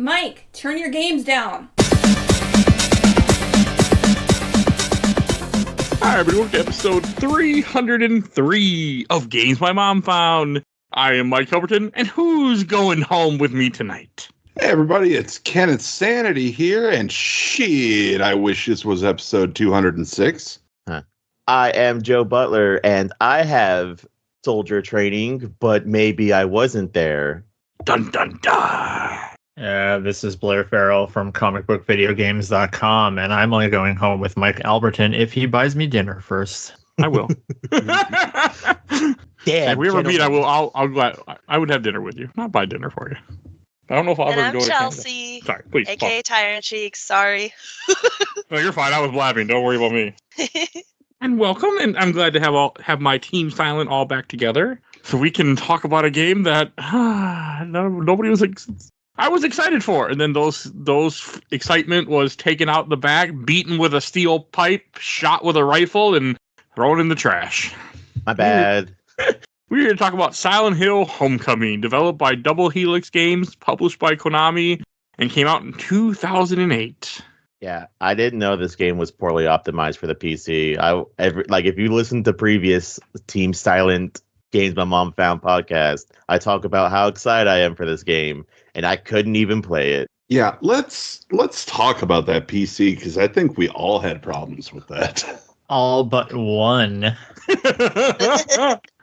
Mike, turn your games down. Hi, everybody. Welcome to episode 303 of Games My Mom Found. I am Mike Hilberton, and who's going home with me tonight? Hey, everybody. It's Kenneth Sanity here, and shit, I wish this was episode 206. I am Joe Butler, and I have soldier training, but maybe I wasn't there. Dun, dun, dun. This is Blair Farrell from comicbookvideogames.com, and I'm only going home with Mike Alberton if he buys me dinner first. I will. Damn, if we ever meet, I will. I would have dinner with you. I'll buy dinner for you. I don't know if I'll And ever I'm go to Chelsea, Canada. Sorry, please. aka Tyrant Cheeks. Sorry. No, you're fine. I was blabbing. Don't worry about me. And welcome, and I'm glad to have my team Silent all back together, so we can talk about a game that nobody was. I was excited for, and then those excitement was taken out the bag, beaten with a steel pipe, shot with a rifle, and thrown in the trash. My bad. We're here to talk about Silent Hill Homecoming, developed by Double Helix Games, published by Konami, and came out in 2008. Yeah, I didn't know this game was poorly optimized for the PC. If you listen to previous Team Silent Games My Mom Found podcast, I talk about how excited I am for this game, and I couldn't even play it. Yeah, let's talk about that PC, because I think we all had problems with that. All but one.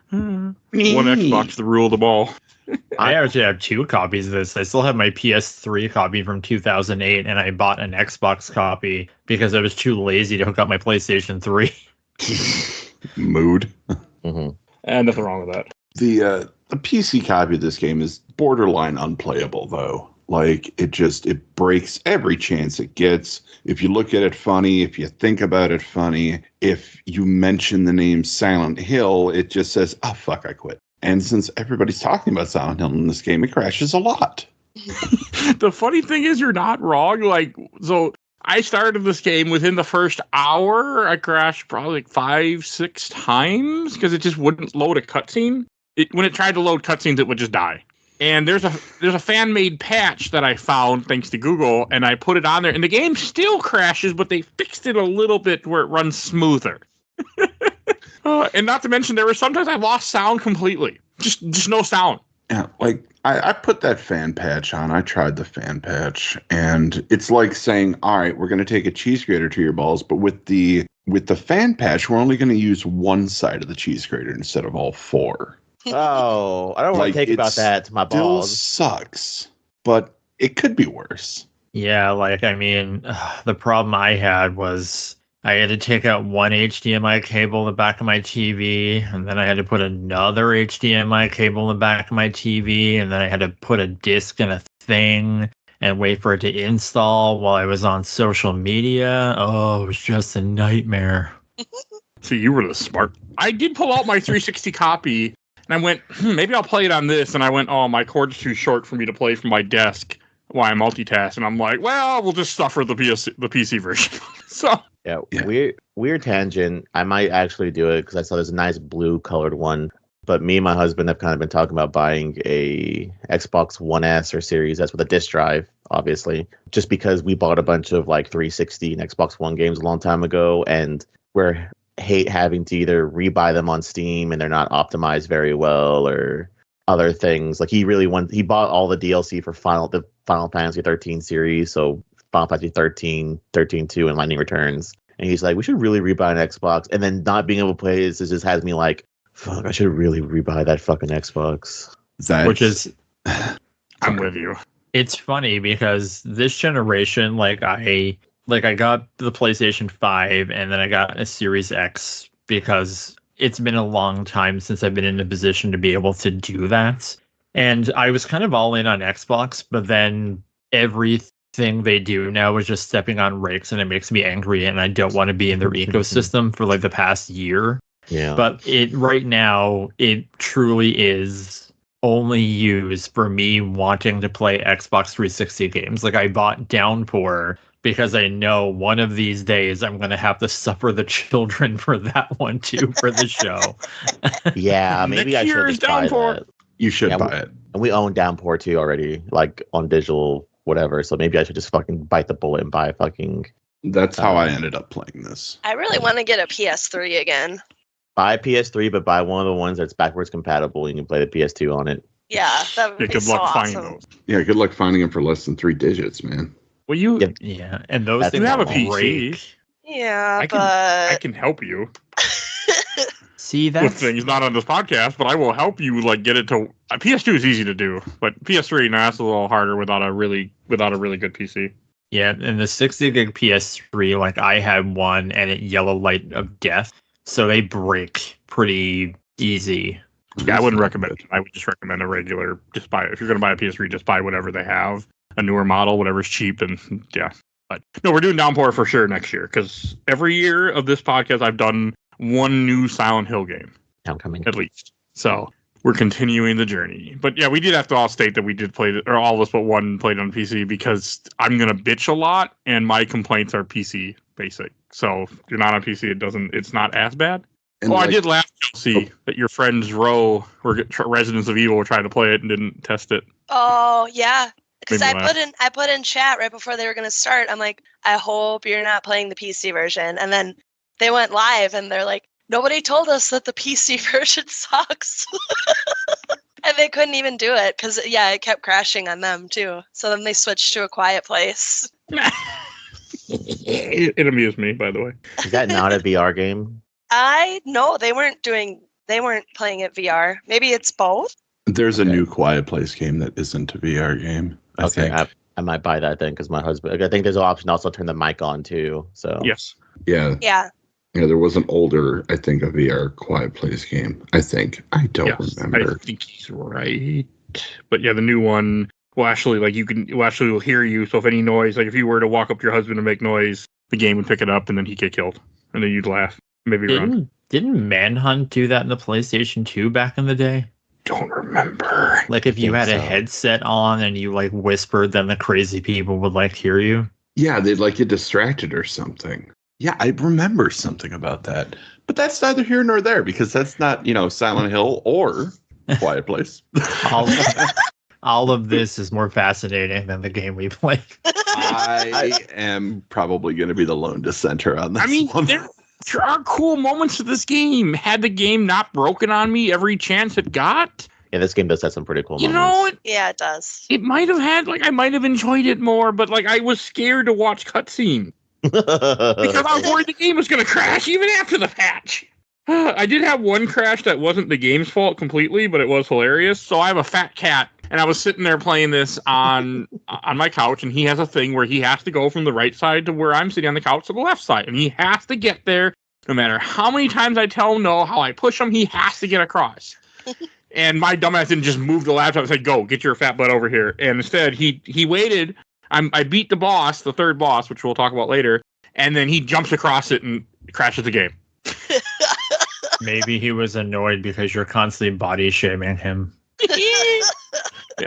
One Xbox to rule them all. I actually have two copies of this. I still have my PS3 copy from 2008, and I bought an Xbox copy because I was too lazy to hook up my PlayStation 3. Mood. Mm-hmm. And nothing wrong with that. The PC copy of this game is borderline unplayable, though. Like, it breaks every chance it gets. If you look at it funny, if you think about it funny, if you mention the name Silent Hill, it just says, oh, fuck, I quit. And since everybody's talking about Silent Hill in this game, it crashes a lot. The funny thing is, you're not wrong. So I started this game within the first hour. I crashed probably 5-6 times because it just wouldn't load a cutscene. When it tried to load cutscenes, it would just die. And there's a fan-made patch that I found thanks to Google, and I put it on there, and the game still crashes, but they fixed it a little bit where it runs smoother. And not to mention, there were sometimes I lost sound completely. Just no sound. Yeah, like, I put that fan patch on. I tried the fan patch, and it's like saying, all right, we're going to take a cheese grater to your balls, but with the fan patch, we're only going to use one side of the cheese grater instead of all four. Oh, I don't want to take about that to my balls. Still sucks, but it could be worse. Yeah, the problem I had was I had to take out one HDMI cable in the back of my TV, and then I had to put another HDMI cable in the back of my TV, and then I had to put a disc in a thing and wait for it to install while I was on social media. Oh, it was just a nightmare. So you were the smart. I did pull out my 360 copy, and I went, maybe I'll play it on this. And I went, oh, my cord's too short for me to play from my desk while I multitask. And I'm like, well, we'll just suffer the PC version. So Yeah, weird tangent. I might actually do it because I saw there's a nice blue colored one. But me and my husband have kind of been talking about buying a Xbox One S or Series S with a disc drive, obviously, just because we bought a bunch of like 360 and Xbox One games a long time ago, and we're hate having to either rebuy them on Steam and they're not optimized very well or other things. Like he bought all the DLC for the Final Fantasy 13 series, so Final Fantasy 13, 13-2, and Lightning Returns. And he's like, we should really rebuy an Xbox. And then not being able to play this just has me like, fuck, I should really rebuy that fucking Xbox. Which is, I'm with you. It's funny because this generation, I got the PlayStation 5 and then I got a Series X because it's been a long time since I've been in a position to be able to do that. And I was kind of all in on Xbox, but then everything they do now is just stepping on rakes, and it makes me angry, and I don't want to be in their ecosystem for the past year. Yeah. But right now, it truly is only used for me wanting to play Xbox 360 games. I bought Downpour because I know one of these days I'm going to have to suffer the children for that one too for the show. Yeah, maybe I should just buy Downpour. that. You should Yeah, buy it. And we own Downpour too already, on digital whatever. So maybe I should just fucking bite the bullet and buy a fucking That's how I ended up playing this. I really want to get a PS3 again. buy a PS3, but buy one of the ones that's backwards compatible and you can play the PS2 on it. Yeah, that would Yeah, be good so luck finding awesome. those. Yeah, good luck finding them for less than 3 digits, man. Well, you Yeah. Yeah, and those That's- things You have a break. PC. Yeah, I but can help you See, with that's things, not on this podcast, but I will help you like get it to. PS2 is easy to do, but PS3 now that's a little harder without a really good PC. yeah, and the 60 gig PS3, like I had one and it yellow light of death, so they break pretty easy. Yeah, I wouldn't recommend it. I would just recommend a regular. Just buy it. If you're going to buy a PS3, just buy whatever they have, a newer model, whatever's cheap, and yeah. But no, we're doing Downpour for sure next year because every year of this podcast, I've done one new Silent Hill game I'm coming. at least. So we're continuing the journey. But yeah, we did have to all state that we did play, or all of us but one played on PC because I'm gonna bitch a lot, and my complaints are PC basic. So if you're not on PC, it's not as bad. And I like, did laugh, Chelsea, that your friends Row Residents of Evil were trying to play it and didn't test it. oh yeah, because Made me I put in chat right before they were gonna start. I'm like, I hope you're not playing the PC version. And then they went live and they're like, nobody told us that the PC version sucks. And they couldn't even do it because it kept crashing on them too. So then they switched to a quiet place. It amused me, by the way. Is that not a VR game? No, they weren't playing it VR. Maybe it's both. there's a Okay. new Quiet Place game that isn't a VR game. I think. I might buy that then because my husband. I think there's an option to also turn the mic on too. So Yes. Yeah, Yeah. there was an older, I think, a VR Quiet Place game. I think. I don't Yes. I remember. think he's right. But yeah, the new one will actually will hear you. So if any noise, like if you were to walk up to your husband and make noise, the game would pick it up and then he'd get killed. And then you'd laugh. Maybe run. Didn't Manhunt do that in the PlayStation 2 back in the day? Don't remember. Like if you think had a so. headset on and you like whispered, then the crazy people would like hear you. Yeah, they'd like get distracted or something. Yeah, I remember something about that. But that's neither here nor there because that's not, Silent Hill or Quiet Place. All of this is more fascinating than the game we played. I am probably going to be the lone dissenter on this I mean, one. there are cool moments to this game. Had the game not broken on me every chance it got, yeah, this game does have some pretty cool you moments. know, Yeah, it does. it might have had, I might have enjoyed it more, but, I was scared to watch cutscene because I was worried the game was going to crash even after the patch. I did have one crash that wasn't the game's fault completely, but it was hilarious. So I have a fat cat, and I was sitting there playing this on my couch, and he has a thing where he has to go from the right side to where I'm sitting on the couch to the left side, and he has to get there no matter how many times I tell him no, how I push him, he has to get across. And my dumbass didn't just move the laptop and say, "Go, get your fat butt over here." And instead, he waited. I beat the boss, the third boss, which we'll talk about later, and then he jumps across it and crashes the game. Maybe he was annoyed because you're constantly body shaming him.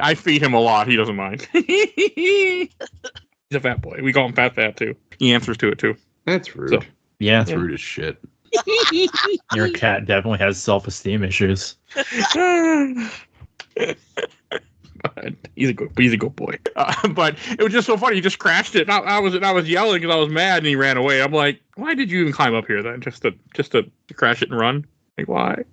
I feed him a lot. He doesn't mind. He's a fat boy. We call him Fat too. He answers to it too. That's rude. So- Yeah, That's rude as shit. your cat definitely has self-esteem issues. But he's a good boy. But it was just so funny. He just crashed it. I was yelling because I was mad, and he ran away. I'm like, why did you even climb up here then? Just to crash it and run? Like why?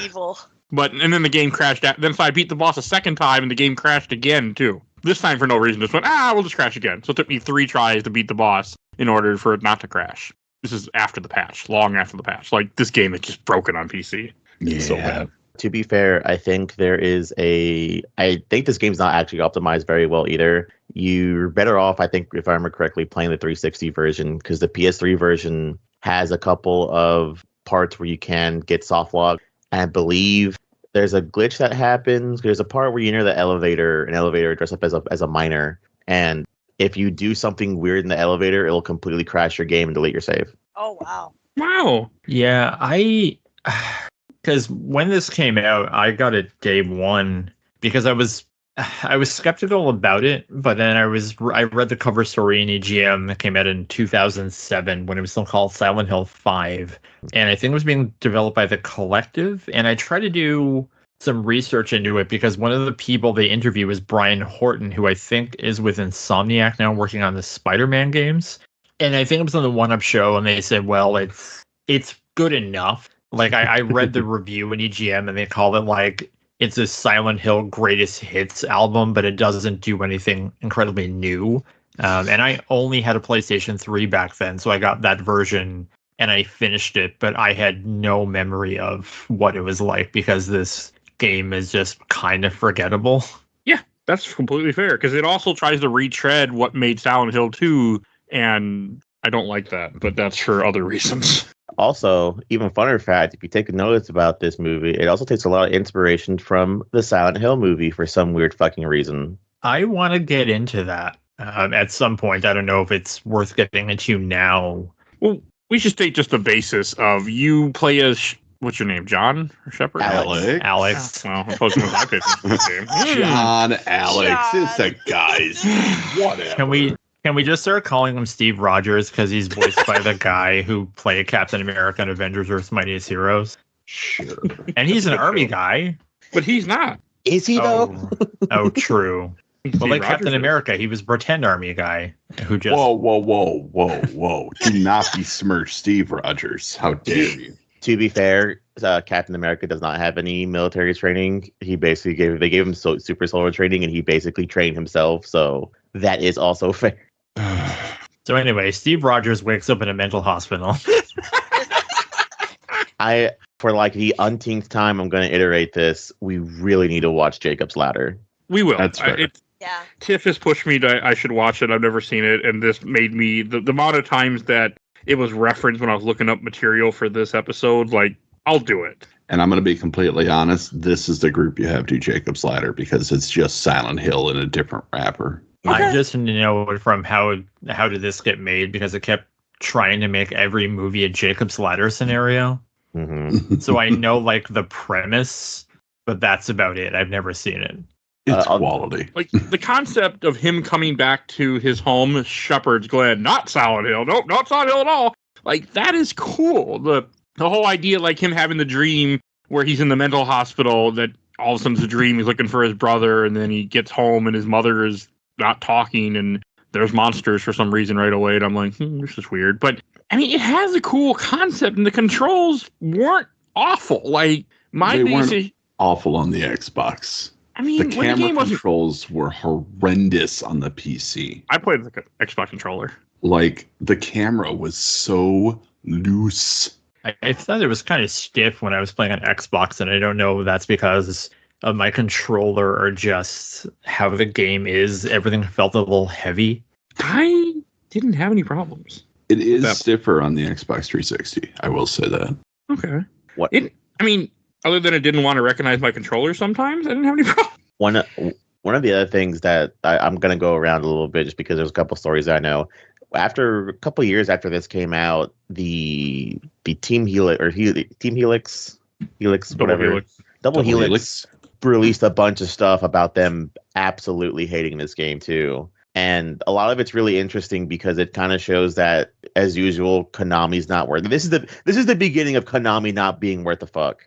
Evil. But and then the game crashed. Then so I beat the boss a second time, and the game crashed again too. This time for no reason. Just went, we'll just crash again. So it took me 3 tries to beat the boss in order for it not to crash. This is after the patch, long after the patch. This game is just broken on PC. It's so bad. To be fair, I think I think this game's not actually optimized very well either. You're better off, I think, if I remember correctly, playing the 360 version because the PS3 version has a couple of parts where you can get soft lock. I believe there's a glitch that happens. There's a part where you're near the elevator, an elevator dressed up as a miner, and if you do something weird in the elevator, it'll completely crash your game and delete your save. Oh wow. Wow. Yeah, because when this came out, I got it day one because I was skeptical about it, but then I read the cover story in EGM that came out in 2007 when it was still called Silent Hill 5, and I think it was being developed by The Collective, and I tried to do some research into it because one of the people they interview is Brian Horton, who I think is with Insomniac now working on the Spider-Man games. And I think it was on the One Up show, and they said, well, it's good enough. Like I read the review in EGM, and they call it like it's a Silent Hill greatest hits album, but it doesn't do anything incredibly new. And I only had a PlayStation 3 back then, so I got that version and I finished it, but I had no memory of what it was like because this game is just kind of forgettable. Yeah, that's completely fair because it also tries to retread what made Silent Hill 2, and I don't like that, but that's for other reasons. Also, even funner fact, if you take notice about this movie, it also takes a lot of inspiration from the Silent Hill movie for some weird fucking reason. I want to get into that at some point. I don't know if it's worth getting into now. Well, we should state just the basis of you play as what's your name, John or Shepard? Alex. Well, I'm supposed to know my business name. John, Alex, John. it's the guys. Whatever. Can we just start calling him Steve Rogers because he's voiced by the guy who played Captain America in Avengers: Earth's Mightiest Heroes? Sure. And he's an army guy. But he's not. Is he though? Oh, true. Well, Steve like Rogers Captain is. America, he was pretend army guy who just. Whoa. Do not besmirch Steve Rogers. How dare you? To be fair, Captain America does not have any military training. He basically gave him super soldier training, and he basically trained himself. So that is also fair. So anyway, Steve Rogers wakes up in a mental hospital. For like the umpteenth time, I'm going to iterate this. We really need to watch Jacob's Ladder. We will. That's fair. Yeah. Tiff has pushed me to I should watch it. I've never seen it, and this made me the amount of times that it was referenced when I was looking up material for this episode. Like, I'll do it. And I'm going to be completely honest. This is the group you have to Jacob's Ladder because it's just Silent Hill in a different wrapper. I just know from how did this get made because it kept trying to make every movie a Jacob's Ladder scenario. Mm-hmm. So I know like the premise, but that's about it. I've never seen it. It's I'll- quality. Like the concept of him coming back to his home, Shepherd's Glen, not Silent Hill. Nope, not Silent Hill at all. Like that is cool. The whole idea, like him having the dream where he's in the mental hospital, that all of a sudden it's a dream. He's looking for his brother, and then he gets home and his mother is not talking, and there's monsters for some reason right away. And I'm like, this is weird. But I mean, it has a cool concept, and the controls weren't awful. Like my They weren't basic. awful on the Xbox. I mean, The when the camera game wasn't. controls were horrendous on the PC. I played with an Xbox controller. Like the camera was so loose. I thought it was kind of stiff when I was playing on Xbox, and I don't know if that's because of my controller or just how the game is. Everything felt a little heavy. I didn't have any problems. It is That- stiffer on the Xbox 360. I will say that. Okay. What? I mean, other than it didn't want to recognize my controller sometimes, I didn't have any problems. One of the other things that I'm going to go around a little bit just because there's a couple stories that I know. After a couple years after this came out, the Team Helix or Team Helix, whatever, Double Helix released a bunch of stuff about them absolutely hating this game too. And a lot of it's really interesting because it kind of shows that, as usual, Konami's not worth it. This is the beginning of Konami not being worth the fuck.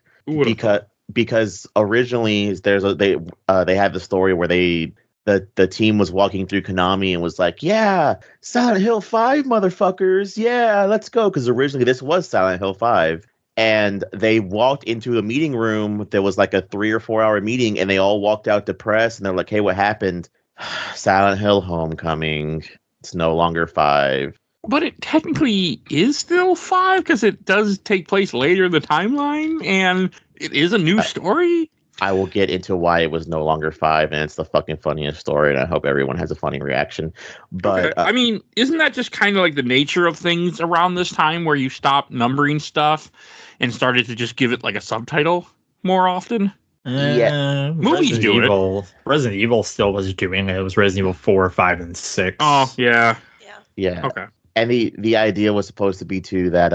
Because originally they had the story where the team was walking through Konami and was like, yeah, Silent Hill 5 motherfuckers, yeah, let's go, because originally this was Silent Hill 5, and they walked into a meeting room. There was like a 3 or 4 hour meeting, and they all walked out depressed, and they're like, hey, what happened? Silent Hill Homecoming, it's no longer 5. But it technically is still 5 because it does take place later in the timeline, and it is a new story. I will get into why it was no longer 5, and it's the fucking funniest story, and I hope everyone has a funny reaction. But Okay. I mean, isn't that just kind of like the nature of things around this time where you stop numbering stuff and started to just give it like a subtitle more often? Yeah. Movies do it. Resident Evil still was doing it. It was Resident Evil 4, 5, and 6. Oh, yeah. yeah. Okay. And the idea was supposed to be too that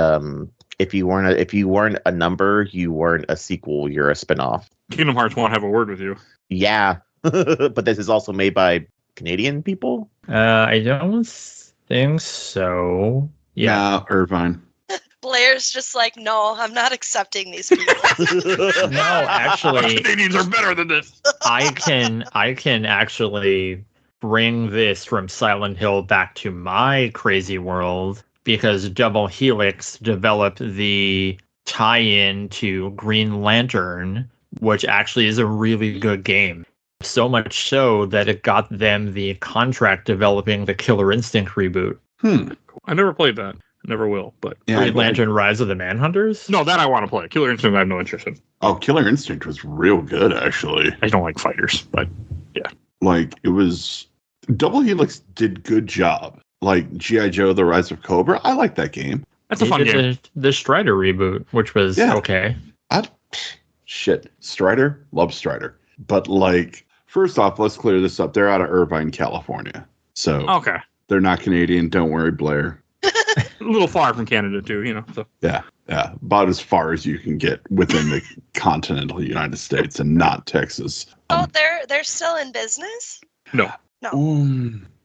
if you weren't a number, you weren't a sequel, you're a spinoff. Kingdom Hearts won't have a word with you. Yeah. But this is also made by Canadian people. I don't think so. Yeah. Yeah, Irvine. Blair's just like, no, I'm not accepting these people. No, actually, Canadians are better than this. I can actually bring this from Silent Hill back to my crazy world because Double Helix developed the tie-in to Green Lantern, which actually is a really good game. So much so that it got them the contract developing the Killer Instinct reboot. I never played that. Never will. But Yeah, Green Lantern Rise of the Manhunters? no, that I want to play. Killer Instinct, I have no interest in. Oh, Killer Instinct was real good, actually. I don't like fighters, but Like, it was... Double Helix did good job. Like, G.I. Joe, The Rise of Cobra, I like that game. that's a They fun did game. the Strider reboot, which was Yeah. okay. Shit. Strider? Love Strider. But, like, first off, let's clear this up. They're out of Irvine, California. So, Okay. they're not Canadian. Don't worry, Blair. A little far from Canada, too, you know. So. Yeah, about as far as you can get within the continental United States and not Texas. Oh, they're still in business? No.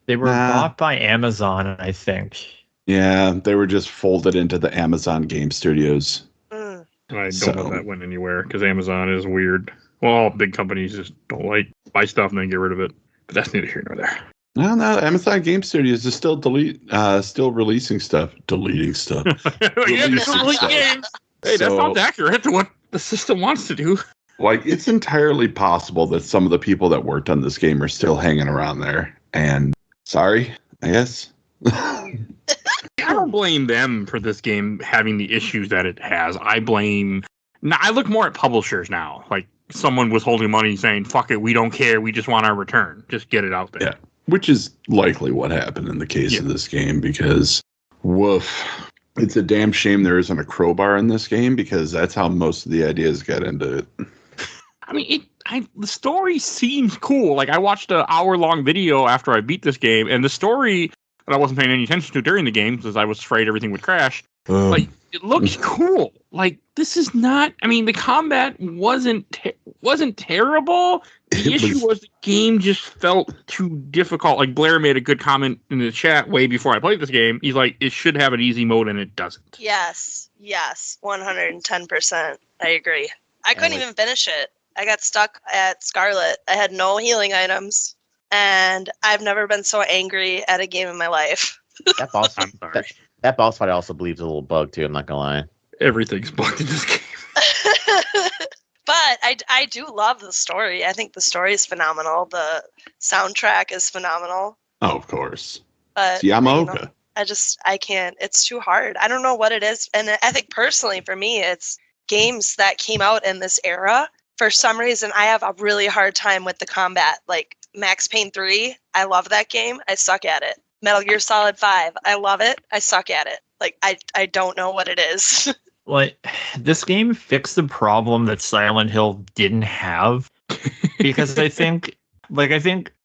They were Nah. bought by Amazon, I think. Yeah, they were just folded into the Amazon Game Studios. Mm. I don't So- know if that went anywhere because Amazon is weird. Well, all big companies just don't like buy stuff and then get rid of it. But that's neither here nor there. No, Amazon Game Studios is still still releasing stuff, deleting stuff. Yeah, Releasing just delete stuff. games. Hey, that So- sounds accurate to what the system wants to do. Like, it's entirely possible that some of the people that worked on this game are still hanging around there. And sorry, I guess. I don't blame them for this game having the issues that it has. I look more at publishers now. Like someone withholding money saying, fuck it, we don't care. We just want our return. Just get it out there. Yeah. Which is likely what happened in the case of this game because, woof, it's a damn shame there isn't a crowbar in this game because that's how most of the ideas got into it. I mean, the story seems cool. Like I watched an hour-long video after I beat this game, and the story that I wasn't paying any attention to during the game because I was afraid everything would crash. Like it looks cool. Like this is not. I mean, the combat wasn't terrible. The issue was the game just felt too difficult. Like Blair made a good comment in the chat way before I played this game. He's like, it should have an easy mode and it doesn't. Yes, 110%. I agree. I couldn't even finish it. I got stuck at Scarlet. I had no healing items, and I've never been so angry at a game in my life. That boss, I'm sorry. that boss fight also believes a little bug too. I'm not gonna lie. Everything's bugged in this game. But I do love the story. I think the story is phenomenal. The soundtrack is phenomenal. Oh, of course. But It's Yamaoka. I can't. It's too hard. I don't know what it is. And I think personally for me, it's games that came out in this era. For some reason, I have a really hard time with the combat. Like Max Payne 3, I love that game. I suck at it. Metal Gear Solid 5, I love it. I suck at it. Like I don't know what it is. Like this game fixed the problem that Silent Hill didn't have because I think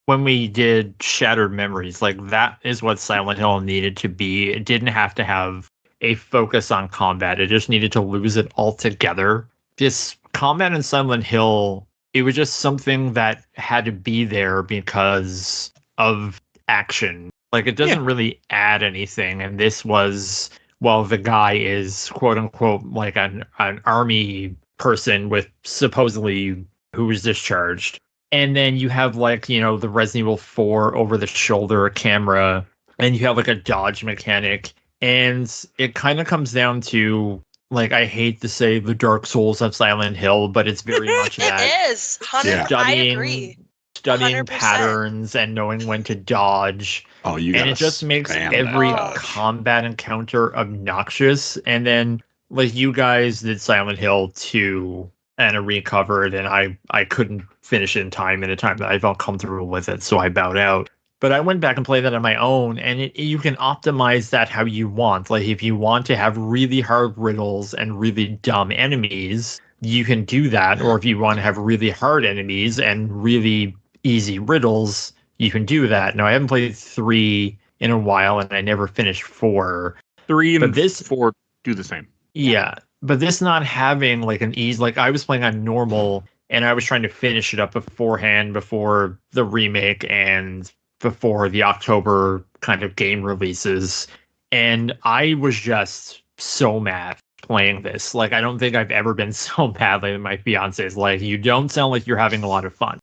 when we did Shattered Memories, like that is what Silent Hill needed to be. It didn't have to have a focus on combat. It just needed to lose it altogether. This combat in Silent Hill, it was just something that had to be there because of action. Like it doesn't really add anything. And this was, well, the guy is quote unquote like an army person with supposedly who was discharged. And then you have like, you know, the Resident Evil 4 over the shoulder camera, and you have like a dodge mechanic. And it kind of comes down to, like, I hate to say the Dark Souls of Silent Hill, but it's very much that. It is. 100. I agree. Studying 100%. patterns and knowing when to dodge. Oh, you And got it just makes spam every that dodge. combat encounter obnoxious. And then, like, you guys did Silent Hill 2 and I recovered, and I couldn't finish it in time at a time that I felt comfortable with it, so I bowed out. But I went back and played that on my own, and you can optimize that how you want. Like, if you want to have really hard riddles and really dumb enemies, you can do that. Or if you want to have really hard enemies and really easy riddles, you can do that. Now, I haven't played 3 in a while, and I never finished 4. 3 and But 4 do the same. Yeah, but this not having like an ease, like I was playing on normal and I was trying to finish it up beforehand before the remake and before the October kind of game releases. And I was just so mad playing this. Like, I don't think I've ever been so mad. Like, my fiance's like, you don't sound like you're having a lot of fun.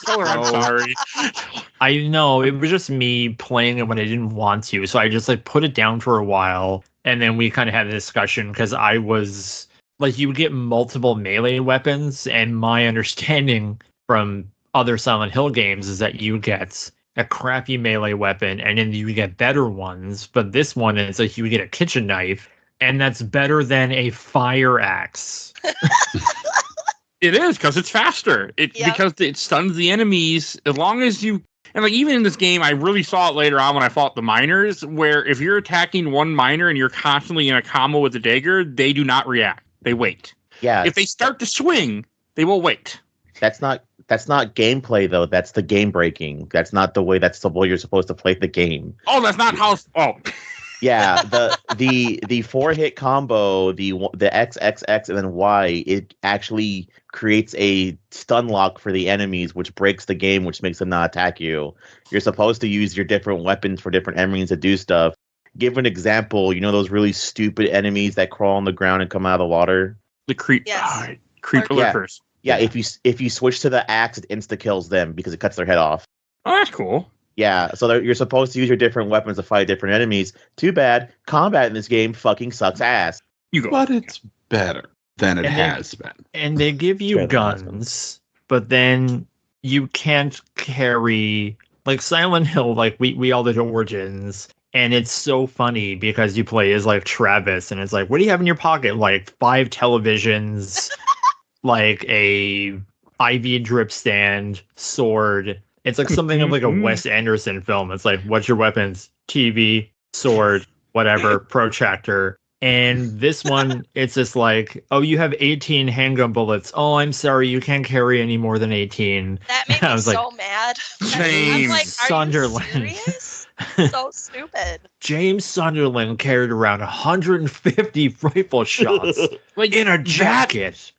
Tell her I'm No. sorry. I know, it was just me playing it when I didn't want to. So I just like put it down for a while. And then we kind of had a discussion because I was like, you would get multiple melee weapons. And my understanding from other Silent Hill games is that you get a crappy melee weapon and then you get better ones. But this one is like you get a kitchen knife, and that's better than a fire axe. It is because it's faster. Yep. Because it stuns the enemies as long as you. And like even in this game, I really saw it later on when I fought the miners, where if you're attacking one miner and you're constantly in a combo with the dagger, they do not react. They wait. Yeah, If they start to swing, they will wait. that's not gameplay though. That's the game breaking. That's not the way. That's the way you're supposed to play the game. Oh, that's not how. Oh, Yeah, the 4-hit combo, the X X X and then Y, it actually creates a stun lock for the enemies, which breaks the game, which makes them not attack you. You're supposed to use your different weapons for different enemies to do stuff. Give an example. You know those really stupid enemies that crawl on the ground and come out of the water? the creep. Yes. Creeper Yeah. lurkers. Yeah, if you switch to the axe, it insta kills them because it cuts their head off. Oh, that's cool. Yeah, so you're supposed to use your different weapons to fight different enemies. Too bad, combat in this game fucking sucks ass. You go. But it's better than it And then- has been. And they give you Better than last one. guns, but then you can't carry like Silent Hill, like we all did Origins, and it's so funny because you play as like Travis, and it's like, what do you have in your pocket? Like 5 televisions, like a IV drip stand, sword. It's like something of like a Wes Anderson film. It's like, what's your weapons? TV, sword, whatever, protractor. And this one, it's just like, oh, you have 18 handgun bullets. Oh, I'm sorry, you can't carry any more than 18. That made I me was like, so mad. I'm James like, are Sunderland. you serious? So stupid. James Sunderland carried around 150 rifle shots Like in a that jacket.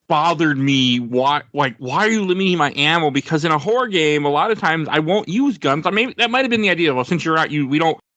bothered me. Why are you limiting my ammo? Because in a horror game, a lot of times I won't use guns. I mean, that might have been the idea. Well, since you're not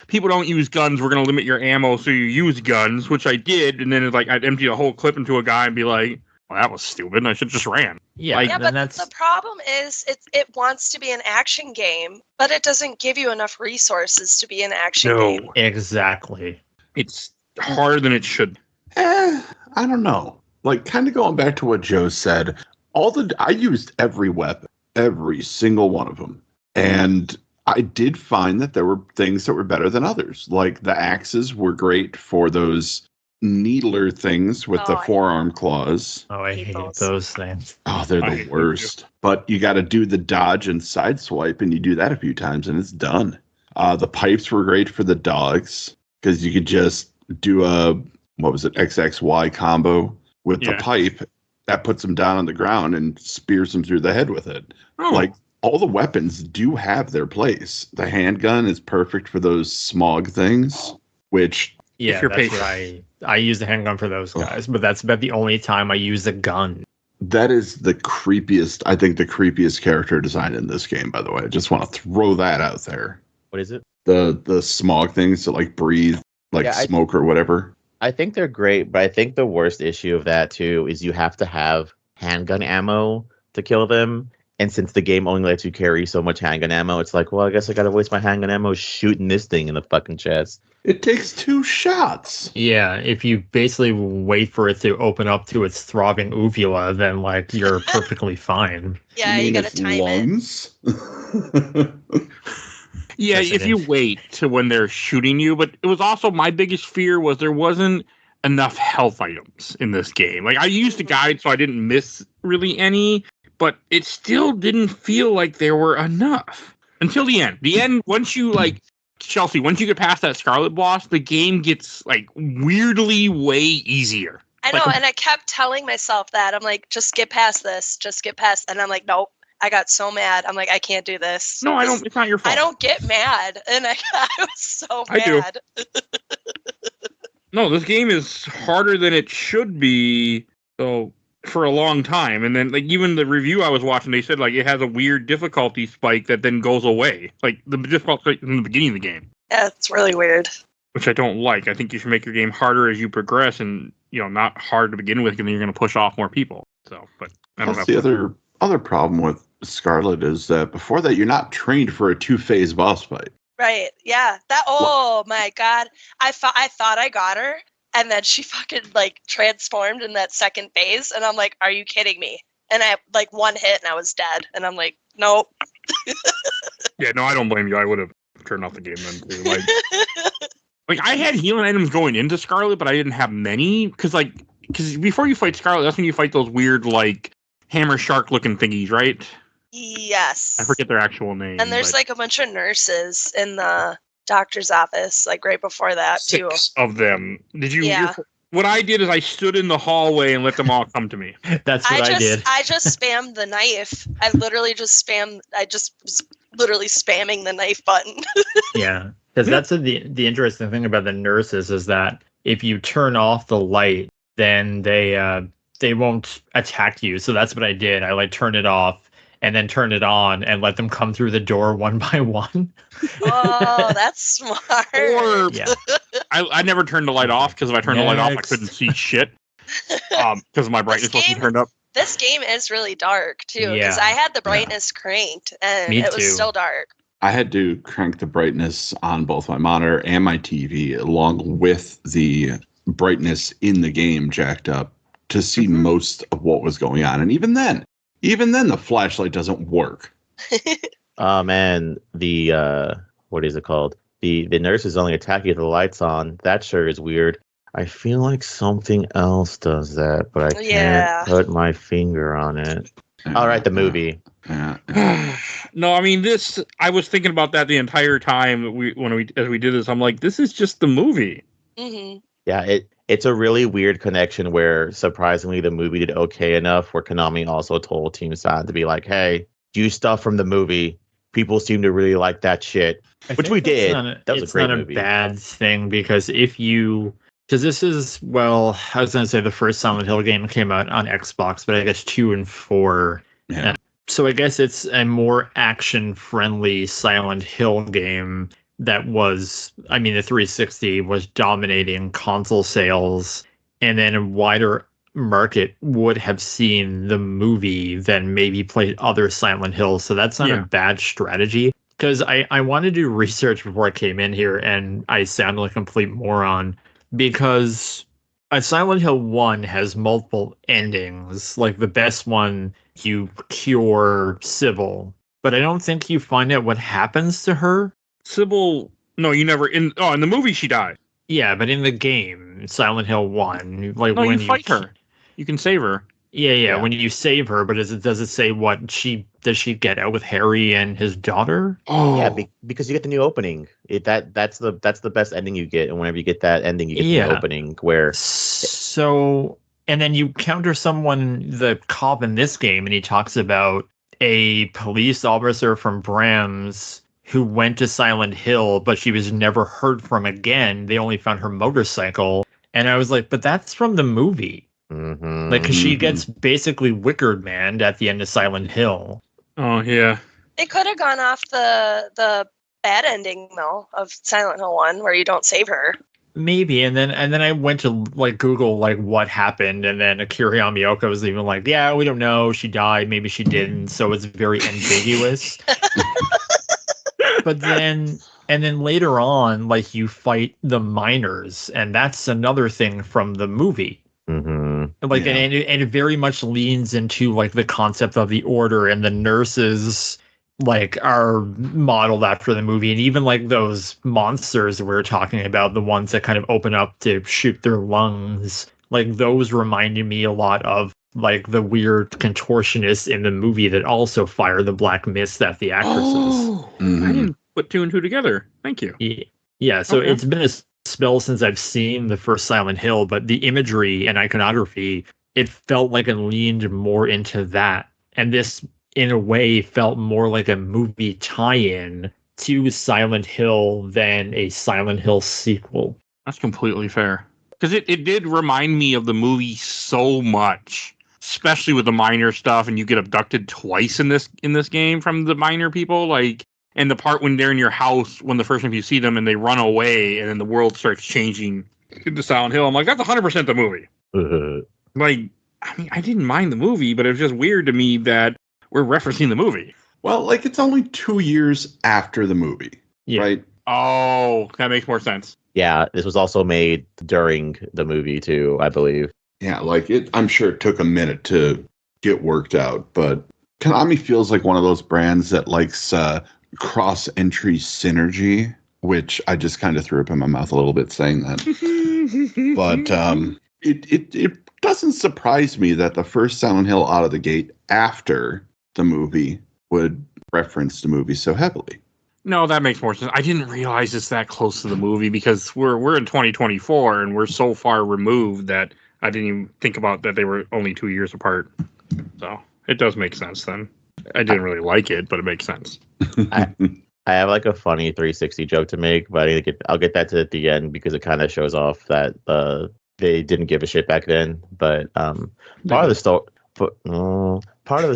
people don't use guns. We're gonna limit your ammo, so you use guns, which I did. And then it's like I'd empty a whole clip into a guy and be like, "Well, that was stupid. I should just ran." Yeah, Like- Yeah, and but that's the problem is it wants to be an action game, but it doesn't give you enough resources to be an action game. exactly. It's harder than it should. I don't know. Like, kind of going back to what Joe said, I used every weapon, every single one of them. And I did find that there were things that were better than others. Like, the axes were great for those needler things with Oh, the I- forearm claws. Oh, I Hate hate those. those things. Oh, they're I the hate them worst. But you got to do the dodge and side swipe, and you do that a few times, and it's done. The pipes were great for the dogs because you could just do a XXY combo with the Yeah. pipe that puts them down on the ground and spears them through the head with it. Oh, Like, all the weapons do have their place. The handgun is perfect for those smog things, which Yeah, you're that's patient. what I use the handgun for those guys, but that's about the only time I use a gun. that is the creepiest character design in this game, by the way. I just want to throw that out there. What is it? The smog things that like breathe like Yeah, smoke or whatever. I think they're great, but I think the worst issue of that too is you have to have handgun ammo to kill them. And since the game only lets you carry so much handgun ammo, it's like, well, I guess I gotta waste my handgun ammo shooting this thing in the fucking chest. It takes 2 shots. Yeah, if you basically wait for it to open up to its throbbing uvula, then like you're perfectly fine. Yeah, you mean gotta its time it. lungs? yeah, Yes, if it you is. wait to when they're shooting you. But it was also my biggest fear was there wasn't enough health items in this game. Like I used the guide, so I didn't miss really any. But it still didn't feel like there were enough until the end. The end, once you like Chelsea, once you get past that Scarlet boss, the game gets like weirdly way easier. I know, Like- and I kept telling myself that. I'm like, just get past this, just get past. And I'm like, nope. I got so mad. I'm like, I can't do this. No, I This- don't. It's not your fault. I don't get mad, and I was so I do. mad. No, this game is harder than it should be. So for a long time, and then like even the review I was watching, they said like it has a weird difficulty spike that then goes away. Like the difficulty in the beginning of the game. Yeah, it's really weird. which I don't like. I think you should make your game harder as you progress, and not hard to begin with, because then you're going to push off more people. So, but I don't know. That's the other problem with Scarlet is that before that, you're not trained for a 2-phase boss fight. Right. Yeah. Oh my God. I thought I got her, and then she fucking like transformed in that second phase, and I'm like, are you kidding me? And I like one hit and I was dead, and I'm like, nope. Yeah, no, I don't blame you. I would have turned off the game then too. Like I had healing items going into Scarlet, but I didn't have many because before you fight Scarlet, that's when you fight those weird like hammer shark looking thingies, right? Yes. I forget their actual name. And there's like a bunch of nurses in the doctor's office, like right before that too. 6 of them. Did you? Yeah. What I did is I stood in the hallway and let them all come to me. That's what I did. I just spammed the knife. I just was literally spamming the knife button. Yeah, because that's the interesting thing about the nurses is that if you turn off the light, then they won't attack you. So that's what I did. I like turned it off and then turned it on and let them come through the door one by one. Oh, that's smart. Or Yeah. I never turned the light off, because if I turned the light off, I couldn't see shit. Because my brightness wasn't turned up. This game is really dark too, because Yeah. I had the brightness cranked and Me it was too. still dark. I had to crank the brightness on both my monitor and my TV, along with the brightness in the game jacked up, to see most of what was going on. And even then, the flashlight doesn't work. Oh man, the what is it called? The nurses only attack you with the lights on. That sure is weird. I feel like something else does that, but I Yeah. can't put my finger on it. All right, the movie. Yeah. No, I mean this. I was thinking about that the entire time as we did this. I'm like, this is just the movie. Hmm. Yeah, it's a really weird connection where surprisingly the movie did okay enough where Konami also told Team Silent to be like, hey, use stuff from the movie. People seem to really like that shit. Which we did. That was a great movie. It's not a bad thing because this is, well, I was going to say the first Silent Hill game came out on Xbox, but I guess 2 and 4. Yeah. So I guess it's a more action-friendly Silent Hill game that was, I mean, the 360 was dominating console sales, and then a wider market would have seen the movie than maybe played other Silent Hills. So that's not a bad strategy. Because I wanted to do research before I came in here, and I sounded like a complete moron. Because a Silent Hill 1 has multiple endings. Like the best one, you cure Sybil. But I don't think you find out what happens to her. Sybil, no, you never. In the movie, she died. Yeah, but in the game, Silent Hill 1, like No, when you fight her. You can save her. Yeah. When you save her, but does it say what does she get out with Harry and his daughter? Oh, Yeah, because you get the new opening. That's the best ending you get, and whenever you get that ending, you get the opening where. So, and then you counter someone, the cop in this game, and he talks about a police officer from Brams who went to Silent Hill, but she was never heard from again. They only found her motorcycle, and I was like, but that's from the movie. Mm-hmm. Like, 'cause she gets basically Wicked Man at the end of Silent Hill. Oh yeah. It could have gone off the bad ending though of Silent Hill 1 where you don't save her. Maybe, and then I went to like Google like what happened, and then Akira Yamaoka was even like, yeah, we don't know, she died, maybe she didn't, so it's very ambiguous. But then later on, like you fight the miners, and that's another thing from the movie. Mm-hmm. Like, and it very much leans into like the concept of the order, and the nurses like are modeled after the movie, and even like those monsters we were talking about, the ones that kind of open up to shoot their lungs, like those reminded me a lot of like the weird contortionists in the movie that also fire the black mist at the actresses. Oh, I didn't put 2 and 2 together. Thank you. Yeah, so Okay. it's been a spell since I've seen the first Silent Hill, but the imagery and iconography, it felt like it leaned more into that. And this, in a way, felt more like a movie tie-in to Silent Hill than a Silent Hill sequel. That's completely fair. Because it did remind me of the movie so much, especially with the miner stuff, and you get abducted twice in this game from the miner people. Like, and the part when they're in your house when the first time you see them and they run away and then the world starts changing into Silent Hill. I'm like, that's 100% the movie. Like, I mean, I didn't mind the movie, but it was just weird to me that we're referencing the movie. Well, like it's only 2 years after the movie, Yeah. right? Oh, that makes more sense. Yeah, this was also made during the movie too, I believe. Yeah, like it. I'm sure it took a minute to get worked out, but Konami feels like one of those brands that likes cross-entry synergy, which I just kind of threw up in my mouth a little bit saying that. But it doesn't surprise me that the first Silent Hill out of the gate after the movie would reference the movie so heavily. No, that makes more sense. I didn't realize it's that close to the movie because we're in 2024 and we're so far removed that I didn't even think about that they were only 2 years apart. So it does make sense then. I didn't really like it, but it makes sense. I have like a funny 360 joke to make, but I'll get that to at the end because it kind of shows off that they didn't give a shit back then. But part of the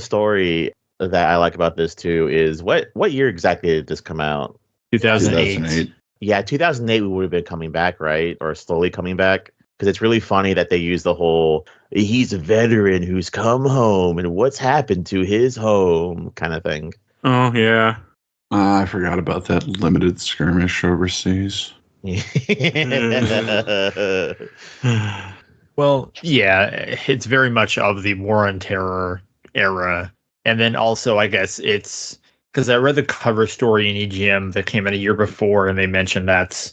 story that I like about this too is what year exactly did this come out? 2008. Yeah, 2008 we would have been coming back, right? Or slowly coming back. Because it's really funny that they use the whole he's a veteran who's come home and what's happened to his home kind of thing. Oh, yeah. I forgot about that limited skirmish overseas. Well, yeah, it's very much of the War on Terror era. And then also, I guess it's because I read the cover story in EGM that came out a year before, and they mentioned that,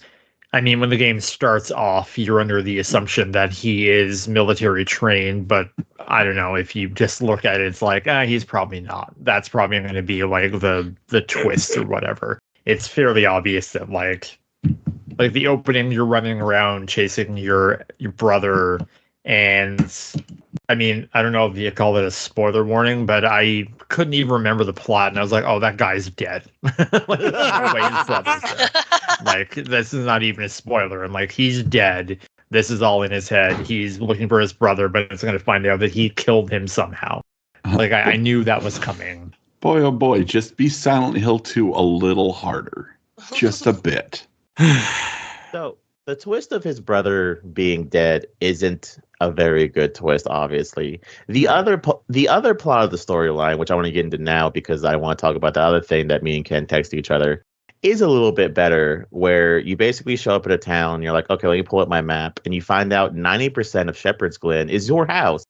I mean, when the game starts off, you're under the assumption that he is military trained, but I don't know, if you just look at it, it's like, he's probably not. That's probably going to be like the twist or whatever. It's fairly obvious that like the opening, you're running around chasing your brother, and I mean, I don't know if you call it a spoiler warning, but I couldn't even remember the plot, and I was like, oh, that guy's dead. Like, there's no way his brother's dead. Like, this is not even a spoiler. I'm like, he's dead. This is all in his head. He's looking for his brother, but it's going to find out that he killed him somehow. Like, I knew that was coming. Boy, oh boy, just be Silent Hill 2 a little harder. Just a bit. So the twist of his brother being dead isn't a very good twist, obviously. The other plot of the storyline, which I want to get into now because I want to talk about the other thing that me and Ken text each other, is a little bit better, where you basically show up at a town, and you're like, okay, let me pull up my map, and you find out 90% of Shepherd's Glen is your house.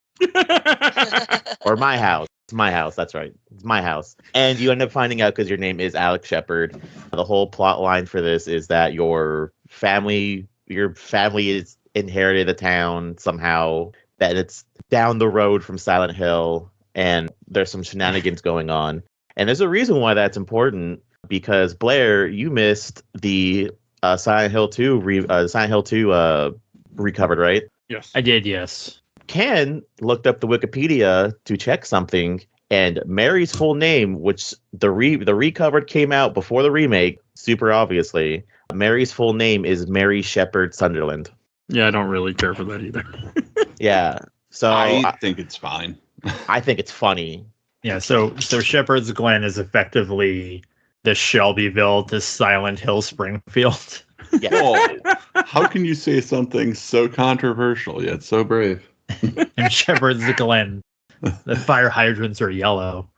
Or my house. It's my house, that's right. It's my house. And you end up finding out because your name is Alex Shepard. The whole plot line for this is that your family is inherited the town somehow, that it's down the road from Silent Hill, and there's some shenanigans going on. And there's a reason why that's important, because Blair, you missed the Silent Hill 2 recovered, right? Yes. I did, yes. Ken looked up the Wikipedia to check something, and Mary's full name, which the recovered came out before the remake, super obviously. Mary's full name is Mary Shepard Sunderland. Yeah, I don't really care for that either. Yeah. So I think it's fine. I think it's funny. Yeah, so Shepherd's Glen is effectively the Shelbyville to Silent Hill Springfield. Yeah. Whoa. How can you say something so controversial yet so brave? And Shepherd's Glen, the fire hydrants are yellow.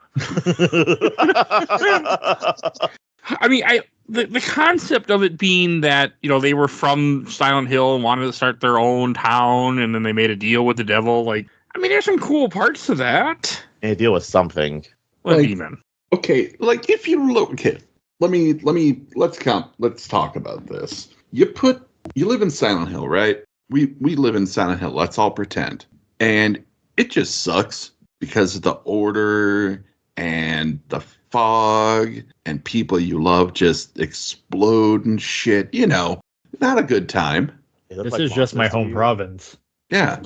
I mean, the concept of it being that, you know, they were from Silent Hill and wanted to start their own town, and then they made a deal with the devil. Like, I mean, there's some cool parts to that. And deal with something. Let Like- me, man. Okay, like if you look, okay, let's talk about this. You live in Silent Hill, right? We live in Silent Hill. Let's all pretend. And it just sucks because of the order and the fog and people you love just explode and shit. You know, not a good time. They look This like is just my monsters to home you. province. Yeah.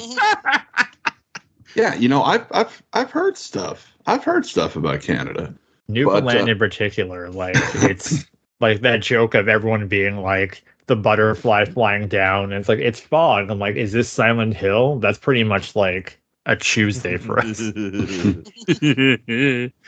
Yeah, you know, I've heard stuff. I've heard stuff about Canada. Newfoundland in particular, like it's like that joke of everyone being like the butterfly flying down, and it's like it's fog. I'm like, is this Silent Hill? That's pretty much like a Tuesday for us.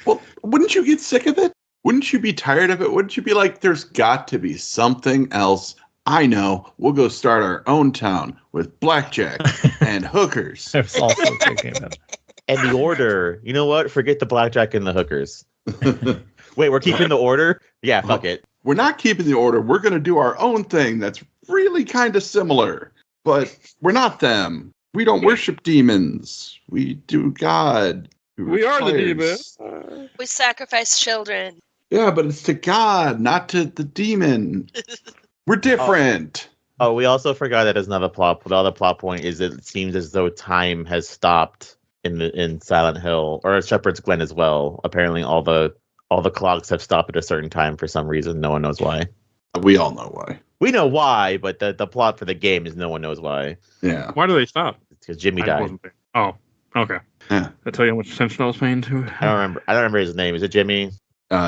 Well, wouldn't you get sick of it? Wouldn't you be tired of it? Wouldn't you be like, there's got to be something else? I know. We'll go start our own town with blackjack and hookers. I was also thinking about that. And the order. You know what? Forget the blackjack and the hookers. Wait, we're keeping the order? Yeah, fuck it. We're not keeping the order. We're going to do our own thing that's really kind of similar, but we're not them. We don't worship demons. We do God. We are the demons. We sacrifice children. Yeah, but it's to God, not to the demon. We're different. Oh, we also forgot that there's another plot. The other plot point is it seems as though time has stopped in Silent Hill or Shepherd's Glen as well. Apparently, all the clocks have stopped at a certain time for some reason. No one knows why. We all know why. We know why, but the plot for the game is no one knows why. Yeah. Why do they stop? It's because Jimmy I died. wasn't there. Oh, okay. Yeah. I tell you how much attention I was paying to it. I don't remember his name. Is it Jimmy?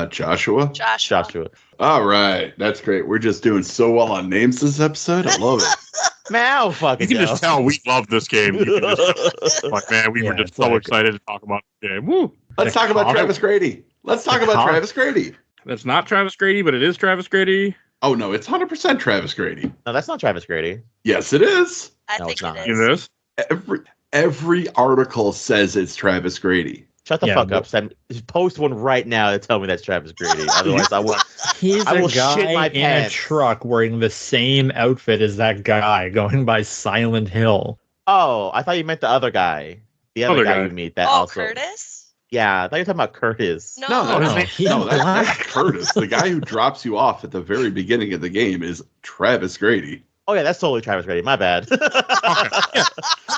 Joshua? Joshua. All right. That's great. We're just doing so well on names this episode. I love it. Man, I don't You fucking can know. just tell we love this game. You can just, like, man, we were Yeah, just it's so like- excited to talk about the game. Woo! Let's talk about Travis Grady. Let's talk about Travis Grady. That's not Travis Grady, but it is Travis Grady. Oh, no. It's 100% Travis Grady. No, that's not Travis Grady. Yes, it is. I No, think it's not. it In is. this, Every article says it's Travis Grady. Shut the Yeah, fuck but- up, Sam. Post one right now to tell me that's Travis Grady. Otherwise, I will. He's I a will shit my guy in a pants. truck wearing the same outfit as that guy going by Silent Hill. Oh, I thought you meant the other guy. The other Other guy guy. you meet. That Oh, also. Curtis? Yeah, I thought you were talking about Curtis. No. No, no, that's, he's that's black. Curtis. The guy who drops you off at the very beginning of the game is Travis Grady. Oh yeah, that's totally Travis Grady. My bad.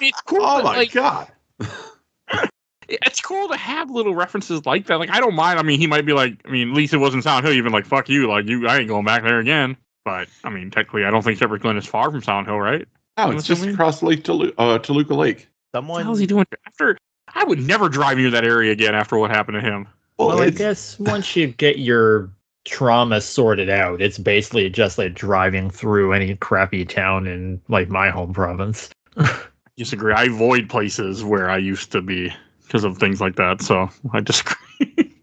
it's cool. Oh that, my like, God. it's cool to have little references like that. Like, I don't mind. I mean, he might be like, I mean, at least it wasn't Silent Hill. Even like, fuck you. Like, I ain't going back there again. But I mean, technically, I don't think Shepherd Glen is far from Silent Hill, right? No, You it's know what just I mean? across Lake Toluca Lake. What the hell is Someone. he doing after? I would never drive near that area again after what happened to him. Well, I it's- guess once you get your trauma sorted out, it's basically just like driving through any crappy town in like my home province. Disagree. I avoid places where I used to be because of things like that. So I disagree.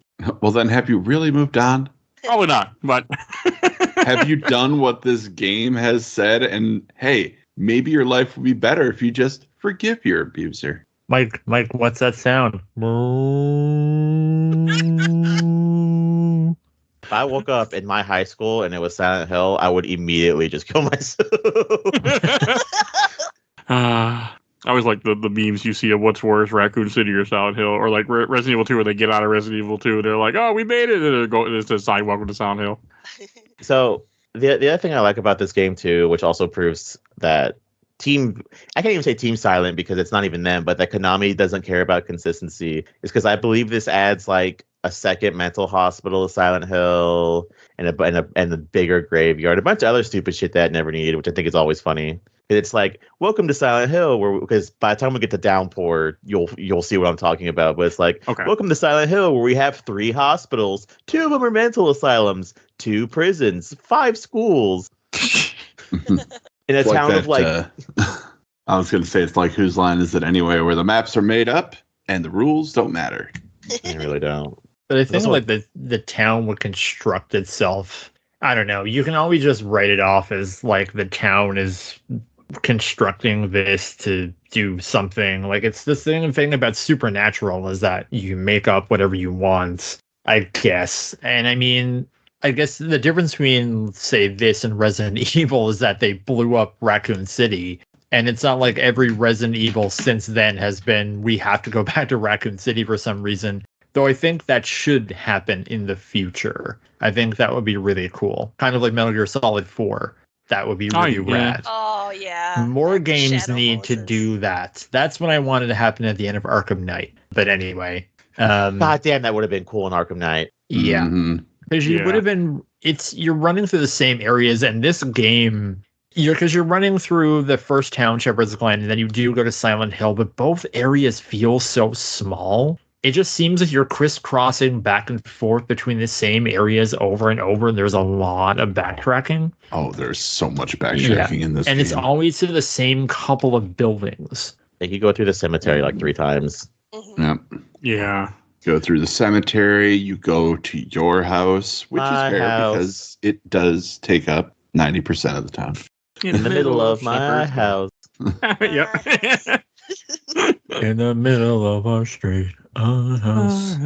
well, then have you really moved on? Probably not. But Have you done what this game has said? And hey, maybe your life would be better if you just forgive your abuser. Mike, what's that sound? If I woke up in my high school and it was Silent Hill, I would immediately just kill myself. I always like the memes you see of what's worse, Raccoon City or Silent Hill, or like Resident Evil 2, where they get out of Resident Evil 2, they're like, "Oh, we made it!" And it's a sign, "Welcome to Silent Hill." So the other thing I like about this game too, which also proves that I can't even say Team Silent because it's not even them, but that Konami doesn't care about consistency, is because I believe this adds like a second mental hospital to Silent Hill and a bigger graveyard, a bunch of other stupid shit that never needed, which I think is always funny. It's like, welcome to Silent Hill, because by the time we get to Downpour, you'll see what I'm talking about. But it's like, Okay. welcome to Silent Hill, where we have 3 hospitals, 2 of them are mental asylums, 2 prisons, 5 schools, in a It's town of like. I was going to say, it's like Whose Line Is It Anyway, where the maps are made up and the rules don't matter. I really don't. But I think Also- like the town would construct itself. I don't know. You can always just write it off as like the town is constructing this to do something. Like it's the same thing about Supernatural is that you make up whatever you want, I guess. And I mean, I guess the difference between say this and Resident Evil is that they blew up Raccoon City. And it's not like every Resident Evil since then has been, we have to go back to Raccoon City for some reason. Though I think that should happen in the future. I think that would be really cool. Kind of like Metal Gear Solid 4. That would be Oh, really yeah. rad. Oh, yeah. More games Shadow need to Moses. do that. That's what I wanted to happen at the end of Arkham Knight. But anyway. God damn, that would have been cool in Arkham Knight. Yeah. Mhm. Because you Yeah. would have been, you're running through the same areas, and this game, because you're running through the first town, Shepherd's Glen, and then you do go to Silent Hill, but both areas feel so small. It just seems like you're crisscrossing back and forth between the same areas over and over, and there's a lot of backtracking. Oh, there's so much backtracking in this And game. it's always to the same couple of buildings. Like you go through the cemetery like 3 times. Mhm. Yeah. Yeah. Go through the cemetery. You go to your house, which My is rare house. because it does take up 90% of the time. In the middle of my house. Yep. In the middle of our street, our house,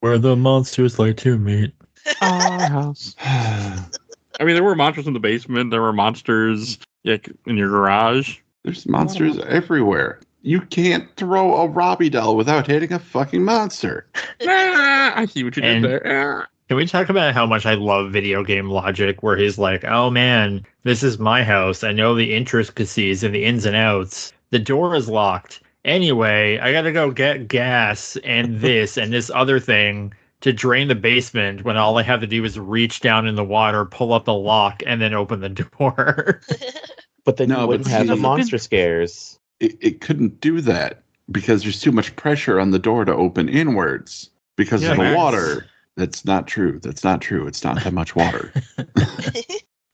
where the monsters like to meet. Our house. I mean, there were monsters in the basement. There were monsters in your garage. There's monsters everywhere. You can't throw a Robbie doll without hitting a fucking monster. I see what you did And- there. Can we talk about how much I love video game logic where he's like, oh man, this is my house. I know the intricacies and the ins and outs. The door is locked. Anyway, I gotta go get gas and this and this other thing to drain the basement when all I have to do is reach down in the water, pull up the lock, and then open the door. But then No, you but wouldn't have the see- monster scares. It couldn't do that because there's too much pressure on the door to open inwards because of the Yes. water. That's not true. That's not true. It's not that much water.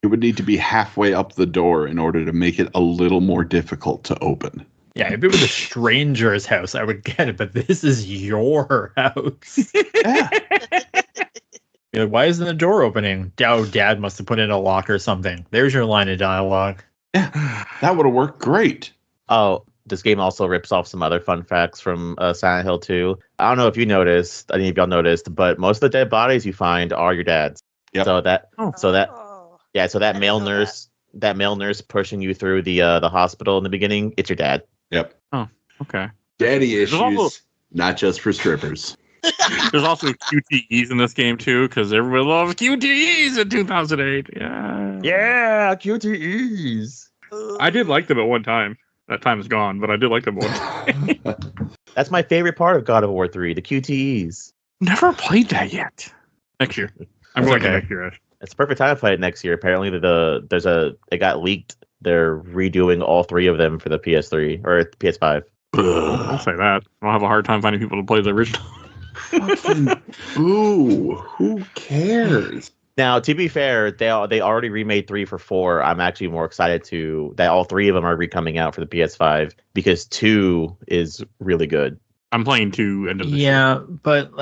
It would need to be halfway up the door in order to make it a little more difficult to open. Yeah, if it was a stranger's house, I would get it, but this is your house. Yeah. You're like, why isn't the door opening? Oh, Dad must have put in a lock or something. There's your line of dialogue. That would have worked great. Oh, this game also rips off some other fun facts from Silent Hill 2. I don't know if you noticed, any of y'all noticed, but most of the dead bodies you find are your dad's. Yep. So that Oh. so that I male didn't know nurse, that male nurse pushing you through the hospital in the beginning, it's your dad. Yep. Okay. Daddy There's also- issues, not just for strippers. There's also QTEs in this game too, because everybody loves QTEs in 2008. Yeah. Yeah, QTEs. I did like them at one time. That time is gone, but I did like them at one time. That's my favorite part of God of War 3, the QTEs. Never played that yet. Next year. I'm That's going to okay. next year. Ash. It's the perfect time to play it next year. Apparently, it got leaked. They're redoing all three of them for the PS3 or PS5. I'll say that. I'll have a hard time finding people to play the original. Ooh, who cares? Now, to be fair, they already remade 3 for 4. I'm actually more excited that all three of them are coming out for the PS5 because 2 is really good. I'm playing 2 end of this year. Yeah, but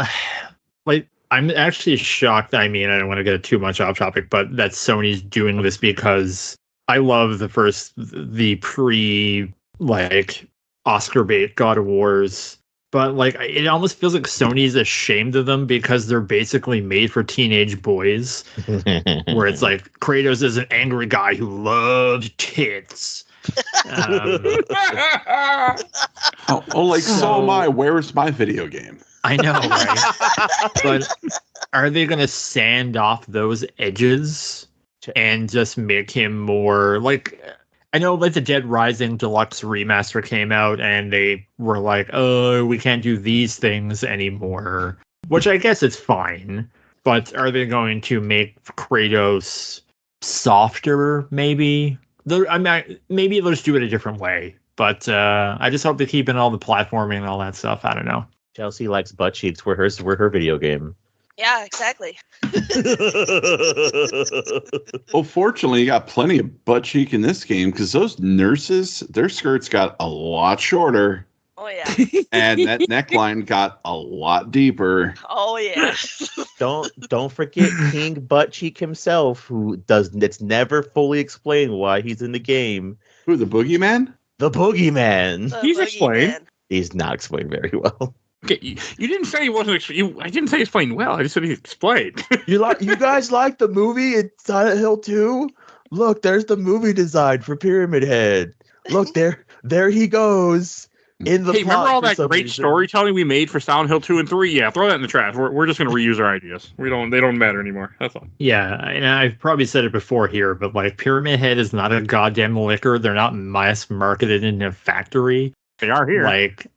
like I'm actually shocked. I mean, I don't want to get too much off topic, but that Sony's doing this because I love the pre like Oscar bait God of Wars. But like it almost feels like Sony's ashamed of them because they're basically made for teenage boys. Where it's like Kratos is an angry guy who loves tits. Like, so am So- I. Where's my video game? I know, right? But are they going to sand off those edges and just make him more like? I know, like the Dead Rising Deluxe remaster came out, and they were like, "Oh, we can't do these things anymore," which I guess it's fine. But are they going to make Kratos softer? Maybe. I mean, maybe they'll just do it a different way. But I just hope they keep in all the platforming and all that stuff. I don't know. Chelsea likes butt cheeks. We're her video game. Yeah, exactly. Well, fortunately, you got plenty of butt cheek in this game because those nurses, their skirts got a lot shorter Oh yeah. and that neckline got a lot deeper. Oh yeah. Don't forget King Butt Cheek himself, who does. It's never fully explained why he's in the game. Who, the boogeyman? The Boogeyman. The He's explained. boogeyman. He's not explained very well. Okay, you didn't say he wasn't. I didn't say he explained well. I just said he explained. You guys like the movie in Silent Hill 2? Look, there's the movie design for Pyramid Head. Look there he goes in the Hey, plot remember all for that some great reason. storytelling we made for Silent Hill 2 and 3? Yeah, throw that in the trash. We're just going to reuse our ideas. They don't matter anymore. That's all. Yeah, and I've probably said it before here, but like Pyramid Head is not a goddamn liquor. They're not mass marketed in a factory. They are here. Like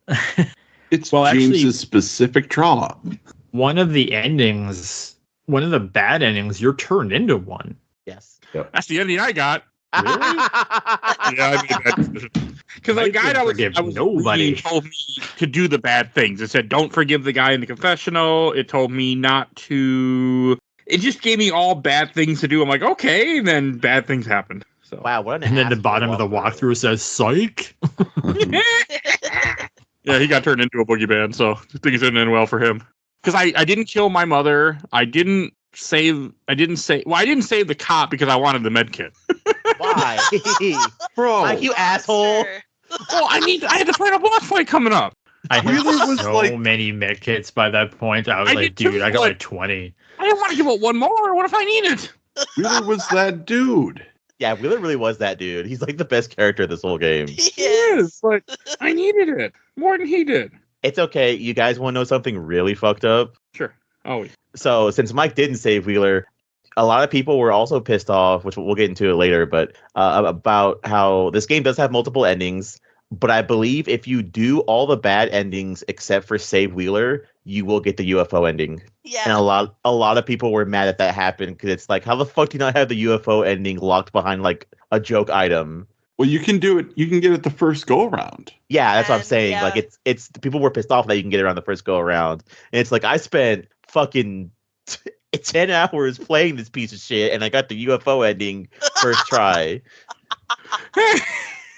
It's Well, actually- James's specific trauma. one of the bad endings, you're turned into one. Yes. That's the ending I got. Really? Yeah, I made that decision. Because the Mike guy didn't forgive I was nobody. reading told me to do the bad things. It said, don't forgive the guy in the confessional. It told me not to. It just gave me all bad things to do. I'm like, okay, and then bad things happened. So Wow, what an And then the ass bottom of the walkthrough. walkthrough says psych. Yeah, he got turned into a boogeyman, so things didn't end well for him. Because I didn't kill my mother. I didn't save the cop because I wanted the med kit. Why? Bro, Like, you asshole. Monster. Well, I had to fight a boss fight coming up. I had Wheeler was so like- many med kits by that point. I was I like, did too, dude, I got but- like 20. I didn't want to give it one more. What if I need it? Wheeler was that dude. Yeah, Wheeler really was that dude. He's like the best character of this whole game. He is. but I needed it more than he did. It's okay. You guys want to know something really fucked up? Sure, always. So since Mike didn't save Wheeler, a lot of people were also pissed off, which we'll get into it later, but about how this game does have multiple endings. But I believe if you do all the bad endings except for save Wheeler, you will get the UFO ending. And Yeah. a lot of people were mad that happened because it's like, how the fuck do you not have the UFO ending locked behind like a joke item? Well, you can do it. You can get it the first go around. Yeah, that's what I'm And, saying. yeah. Like it's people were pissed off that you can get it around the first go around, and it's like I spent fucking 10 hours playing this piece of shit, and I got the UFO ending first try.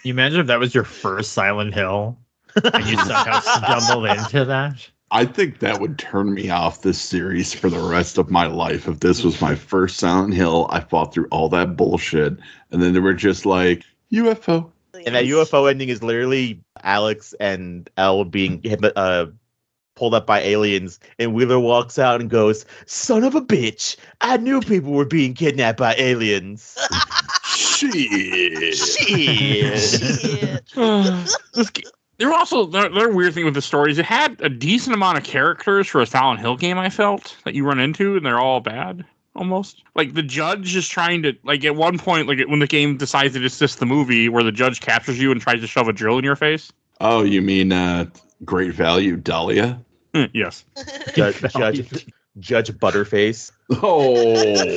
You imagine if that was your first Silent Hill and you somehow stumbled into that? I think that would turn me off this series for the rest of my life. If this was my first Silent Hill, I fought through all that bullshit, and then they were just like UFO. And that UFO ending is literally Alex and Elle being pulled up by aliens, and Wheeler walks out and goes, "Son of a bitch! I knew people were being kidnapped by aliens." Shit. Shit. Shit. There were also another weird thing with the stories. It had a decent amount of characters for a Silent Hill game, I felt, that you run into, and they're all bad, almost. Like, the judge is trying to, like, at one point, like, when the game decides to dismiss the movie, where the judge captures you and tries to shove a drill in your face. Oh, you mean Great Value Dahlia? Yes. Judge Butterface. Oh,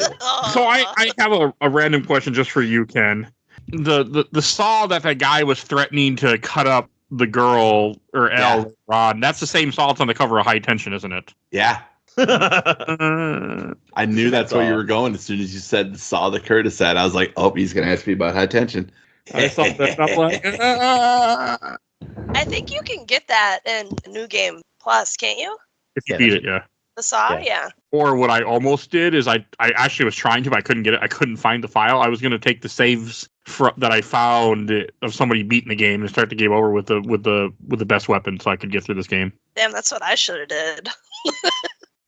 So I have a random question just for you, Ken. The saw that guy was threatening to cut up the girl, or Elle, Rod, that's the same saw that's on the cover of High Tension, isn't it? yeah. Uh, I knew that's where you were going as soon as you saw the Curtis ad. I was like, oh, he's gonna ask me about High Tension. I saw that. I'm like, I think you can get that in New Game Plus, can't you? if you Yeah, beat that's it, yeah. The Saw? Yeah. Yeah. Or what I almost did is I actually was trying to, but I couldn't get it. I couldn't find the file. I was going to take the saves that I found of somebody beating the game and start the game over with the best weapon, so I could get through this game. Damn, that's what I should have did.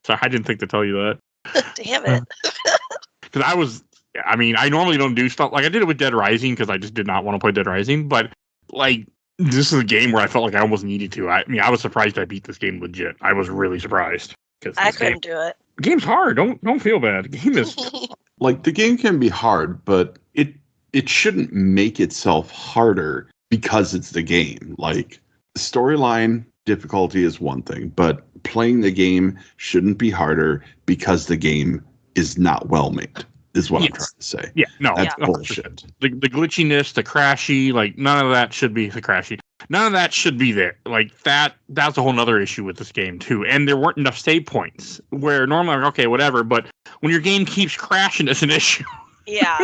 So I didn't think to tell you that, Damn it. because I normally don't do stuff like I did it with Dead Rising because I just did not want to play Dead Rising, but like this is a game where I felt like I almost needed to. I was surprised I beat this game legit. I was really surprised. I couldn't do it. The game's hard. Don't feel bad. The game is Like the game can be hard, but it shouldn't make itself harder because it's the game. Like storyline difficulty is one thing, but playing the game shouldn't be harder because the game is not well made. Is what I'm Yes. trying to say. yeah, no, That's 100%. bullshit. The glitchiness, the crashy, like none of that should be the crashy. None of that should be there. Like that's a whole nother issue with this game too. And there weren't enough save points where normally like, okay, whatever, but when your game keeps crashing, it's an issue. Yeah.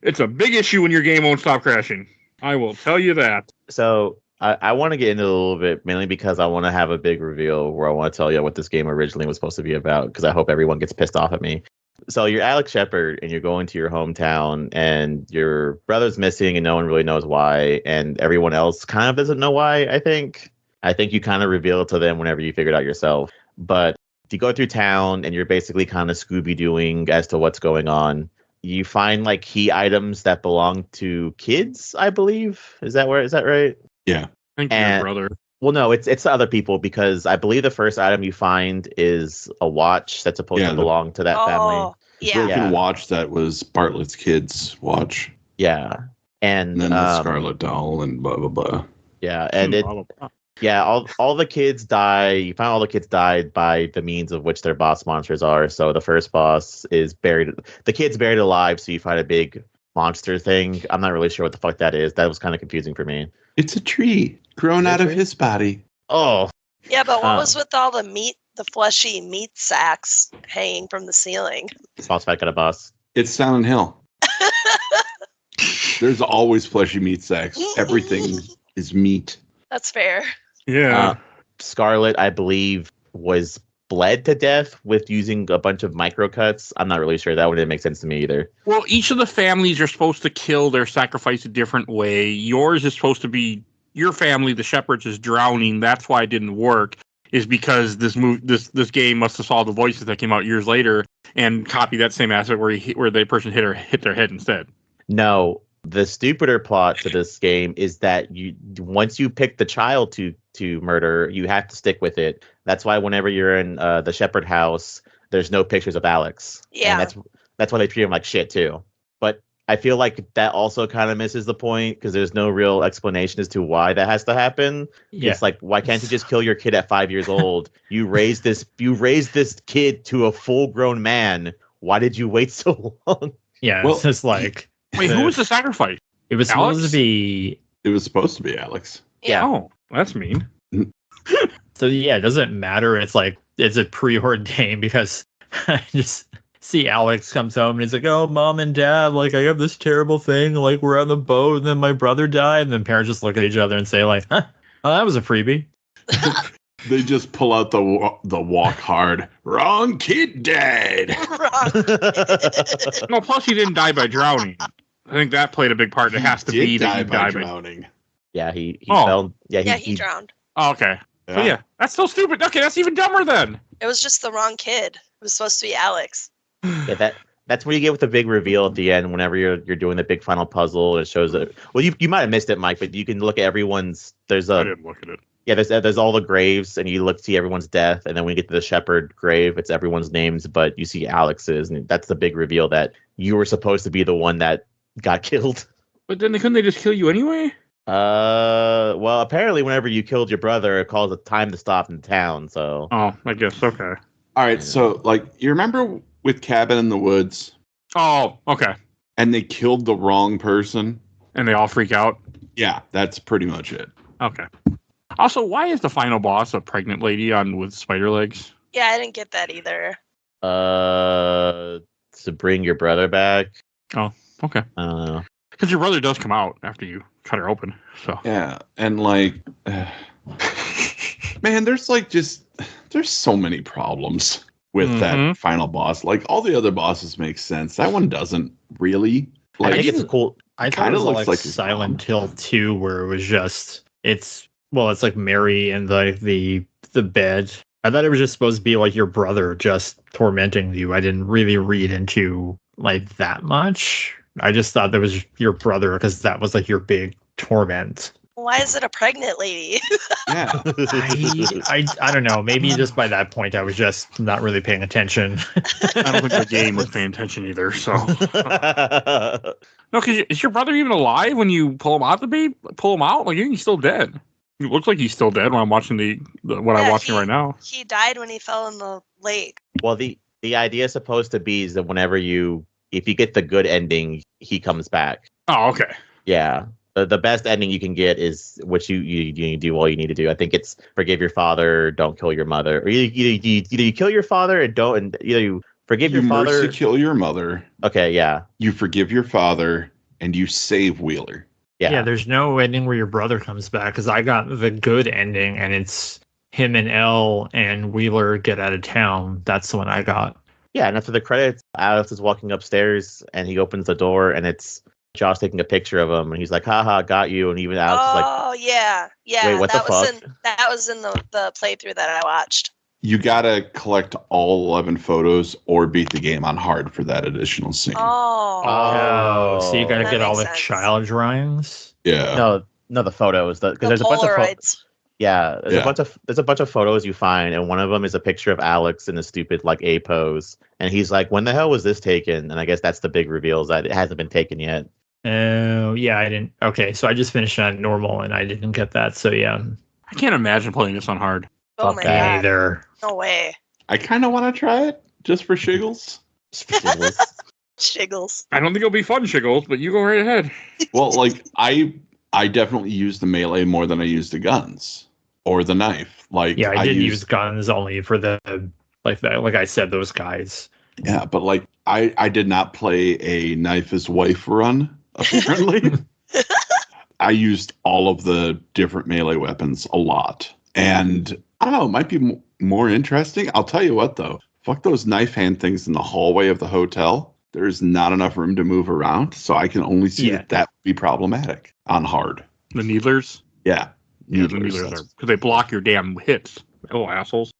It's a big issue when your game won't stop crashing. I will tell you that. So I want to get into it a little bit, mainly because I want to have a big reveal where I want to tell you what this game originally was supposed to be about, because I hope everyone gets pissed off at me. So you're Alex Shepard, and you're going to your hometown, and your brother's missing, and no one really knows why, and everyone else kind of doesn't know why, I think. I think you kind of reveal it to them whenever you figure it out yourself. But you go through town, and you're basically kind of Scooby-Dooing as to what's going on. You find, like, key items that belong to kids, I believe. Is that right? Yeah. Thank you, And- brother. Well, no, it's other people, because I believe the first item you find is a watch that's supposed Yeah, to the- belong to that family. Oh, yeah. Broken Yeah. watch that was Bartlett's kid's watch. Yeah, and And then the Scarlet Doll and blah blah blah. yeah, and it Blah, blah, blah. yeah, all the kids die. You find all the kids died by the means of which their boss monsters are. So the first boss is buried. The kid's buried alive. So you find a big monster thing. I'm not really sure what the fuck that is. That was kind of confusing for me. It's a tree grown out of tree? his body. Oh, Yeah, but what Oh. was with all the fleshy meat sacks hanging from the ceiling? boss fight got a boss. It's Silent Hill. There's always fleshy meat sacks. Everything is meat. That's fair. Yeah. Scarlet, I believe, was bled to death with using a bunch of microcuts. I'm not really sure. That one didn't make sense to me either. Well, each of the families are supposed to kill their sacrifice a different way. Yours is supposed to be your family, the Shepherds, is drowning. That's why it didn't work. Is because this game must have saw the voices that came out years later and copy that same aspect where the person hit their head instead. No, the stupider plot to this game is that once you pick the child to murder, you have to stick with it. That's why whenever you're in the Shepherd house, there's no pictures of Alex. Yeah. And that's why they treat him like shit too. But I feel like that also kind of misses the point because there's no real explanation as to why that has to happen. Yeah. It's like, why can't you just kill your kid at 5 years old? You raised this kid to a full-grown man. Why did you wait so long? Yeah, Well, it's just like Wait, who was the sacrifice? it was Alex? supposed to be. It was supposed to be Alex. Yeah. Oh, that's mean. So yeah, it doesn't matter. It's like it's a preordained because I just see Alex comes home and he's like, "Oh, mom and dad, like I have this terrible thing. Like we're on the boat and then my brother died." And then parents just look at each other and say, "Like, huh? Oh, that was a freebie." They just pull out the walk hard. Wrong kid dead. No, plus he didn't die by drowning. I think that played a big part. It has to Did be that he die by died by. drowning. Yeah, he Oh. fell. Yeah, Yeah, he drowned. Oh, okay. So yeah, that's so stupid. Okay, that's even dumber then. It was just the wrong kid. It was supposed to be Alex. Yeah, that's what you get with the big reveal at the end. Whenever you're doing the big final puzzle, it shows that. Well, you might have missed it, Mike, but you can look at everyone's. There's I a didn't look at it. yeah. There's all the graves, and you see everyone's death, and then when you get to the Shepherd grave, it's everyone's names, but you see Alex's, and that's the big reveal that you were supposed to be the one that got killed. But then couldn't they just kill you anyway? Well, apparently, whenever you killed your brother, it calls it time to stop in town. So Oh, I guess okay. All right, so like you remember with Cabin in the Woods, Oh, okay. and they killed the wrong person? And they all freak out. Yeah, that's pretty much it. Okay. Also, why is the final boss a pregnant lady with spider legs? Yeah, I didn't get that either. to bring your brother back. Okay. I don't know. Because your brother does come out after you cut her open. So Yeah, and like, man, there's so many problems with that Mhm. final boss. Like all the other bosses make sense. That one doesn't really. I Like, think it's a cool. I thought Kinda it was looks like, like his Silent Hill 2, where it was just it's like Mary in the bed. I thought it was just supposed to be like your brother just tormenting you. I didn't really read into like that much. I just thought that was your brother because that was like your big torment. Why is it a pregnant lady? yeah. I don't know. Maybe just by that point I was just not really paying attention. I don't think the game was paying attention either. So no, because is your brother even alive when you pull him out? Pull him out? Like he's still dead. He looks like he's still dead when I'm watching what I'm Yeah, watching right now. He died when he fell in the lake. Well, the idea is supposed to be is that if you get the good ending, he comes back. Oh, okay. Yeah. The best ending you can get is what you do all you need to do. I think it's forgive your father, don't kill your mother. Or either you kill your father and either you forgive You your father. mercy kill your mother. Okay, yeah. You forgive your father, and you save Wheeler. Yeah. There's no ending where your brother comes back because I got the good ending and it's him and Elle and Wheeler get out of town. That's the one I got. Yeah, and after the credits, Alex is walking upstairs and he opens the door and it's Josh taking a picture of him and he's like, haha, got you. And even Alex is like, Oh yeah. Wait, what that the was fuck? that was in the playthrough that I watched. You gotta collect all 11 photos or beat the game on hard for that additional scene. Oh. So you got to That get all makes the sense. child drawings. Yeah. no, the photos. Because The there's a bunch of Polaroids. there's Yeah. a bunch of photos you find, and one of them is a picture of Alex in a stupid like A pose, and he's like, "When the hell was this taken?" And I guess that's the big reveal is that it hasn't been taken yet. Oh, yeah, I didn't. Okay, so I just finished on normal and I didn't get that. So yeah, I can't imagine playing this on hard. Oh Fuck my that. god. either. No way. I kind of want to try it just for shiggles. Shiggles. I don't think it'll be fun, Shiggles, but you go right ahead. Well, like I definitely use the melee more than I use the guns or the knife. Like Yeah, I did use guns only for the like that. Like I said, those guys. Yeah, but like I did not play a knife as wife run apparently. I used all of the different melee weapons a lot. And I don't know, it might be more interesting. I'll tell you what, though. Fuck those knife hand things in the hallway of the hotel. There's not enough room to move around, so I can only see that would be problematic on hard. The needlers? Yeah. Yeah, the needlers are, because they block your damn hits. Oh, assholes.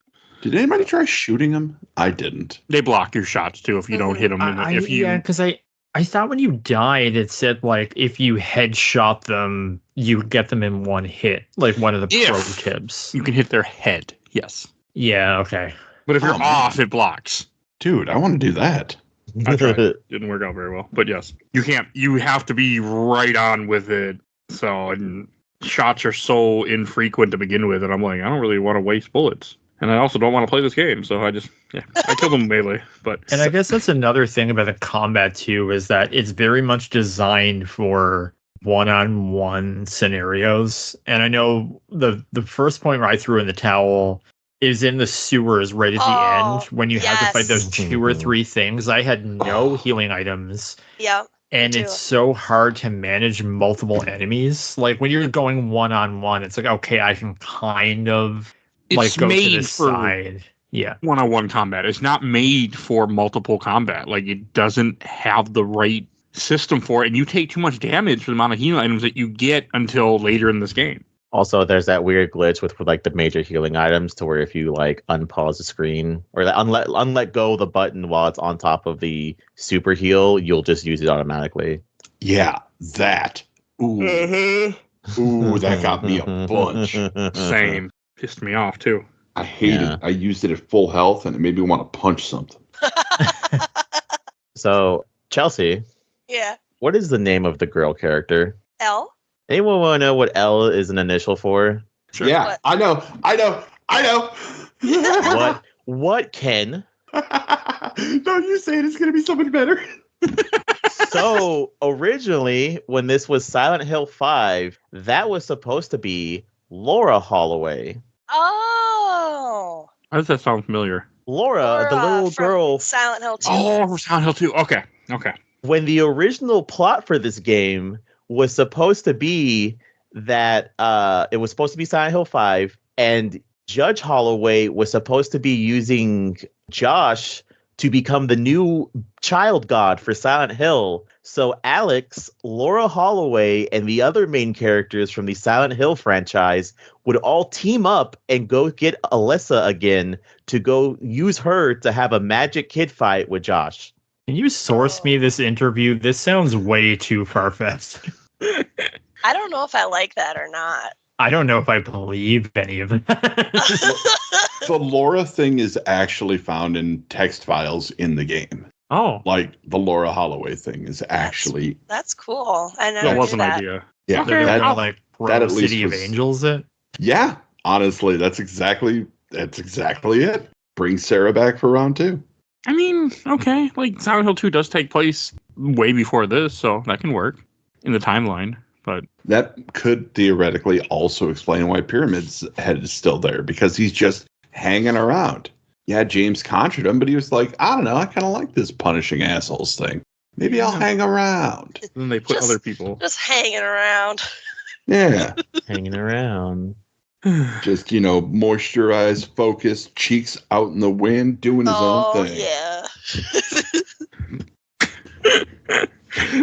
Did anybody try shooting them? I didn't. They block your shots, too, if you don't hit them. Yeah, because I thought when you died, it said, like, if you headshot them, you would get them in one hit. Like, one of the pro tips. You can hit their head, yes. Yeah, okay. But if you're off, it blocks. Dude, I want to do that. I tried. Didn't work out very well. But yes, you can't. You have to be right on with it. So, and shots are so infrequent to begin with, and I'm like, I don't really want to waste bullets. And I also don't want to play this game, so I kill them melee. But and I guess that's another thing about the combat too, is that it's very much designed for one-on-one scenarios. And I know the first point where I threw in the towel is in the sewers right at the end when you have to fight those 2 or 3 things. I had no healing items. Yeah. And it's so hard to manage multiple enemies. Like when you're going one-on-one, it's like, okay, I can kind of like go to the side. Yeah. One-on-one combat. It's not made for multiple combat. Like it doesn't have the right system for it. And you take too much damage for the amount of healing items that you get until later in this game. Also, there's that weird glitch with like the major healing items to where if you like unpause the screen or unlet go the button while it's on top of the super heal, you'll just use it automatically. Yeah, that. Ooh. Ooh, that got me a bunch. Same. Pissed me off too. I hated it. I used it at full health and it made me want to punch something. So, Chelsea. Yeah. What is the name of the girl character? L? Anyone want to know what L is an initial for? Sure. Yeah, What? I know. What, Ken? Don't you say it, it's going to be so much better. So, originally, when this was Silent Hill 5, that was supposed to be Laura Holloway. Oh. How does that sound familiar? Laura, the little from girl. Silent Hill 2. Oh, for Silent Hill 2. Okay. When the original plot for this game was supposed to be that it was supposed to be Silent Hill 5, and Judge Holloway was supposed to be using Josh to become the new child god for Silent Hill. So Alex, Laura Holloway, and the other main characters from the Silent Hill franchise would all team up and go get Alyssa again to go use her to have a magic kid fight with Josh. Can you source me this interview? This sounds way too far-fetched. I don't know if I like that or not. I don't know if I believe any of that. The Laura thing is actually found in text files in the game. Oh. Like the Laura Holloway thing is actually. That's cool. I never That knew was an that. idea. Yeah, They're that, gonna like that at least City of was- Angels it. yeah. Honestly, that's exactly it. Bring Sarah back for round 2. I mean, okay. Like Silent Hill 2 does take place way before this, so that can work in the timeline. But That could theoretically also explain why Pyramid's head is still there, because he's just hanging around. Yeah, James conjured him, but he was like, I don't know, I kind of like this punishing assholes thing. Maybe I'll hang around. then they put Just- other people. Just hanging around. Yeah. Hanging around. Just, moisturized, focused, cheeks out in the wind, doing his own thing. Yeah.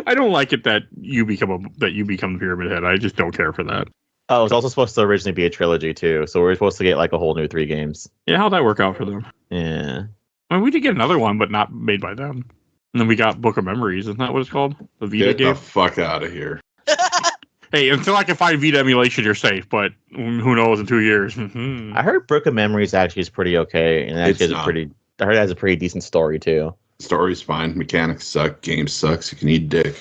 I don't like it that you become the Pyramid Head. I just don't care for that. Oh, it was also supposed to originally be a trilogy too, so we're supposed to get like a whole new 3 games. Yeah, how'd that work out for them? Yeah. I mean, we did get another one, but not made by them. And then we got Book of Memories. Isn't that what it's called? The Vita Get game? the fuck out of here. Hey, until I can find Vita emulation, you're safe. But who knows in 2 years? I heard Book of Memories actually is pretty okay, and It's actually not. I heard it has a pretty decent story too. Story's fine. Mechanics suck. Game sucks. You can eat dick.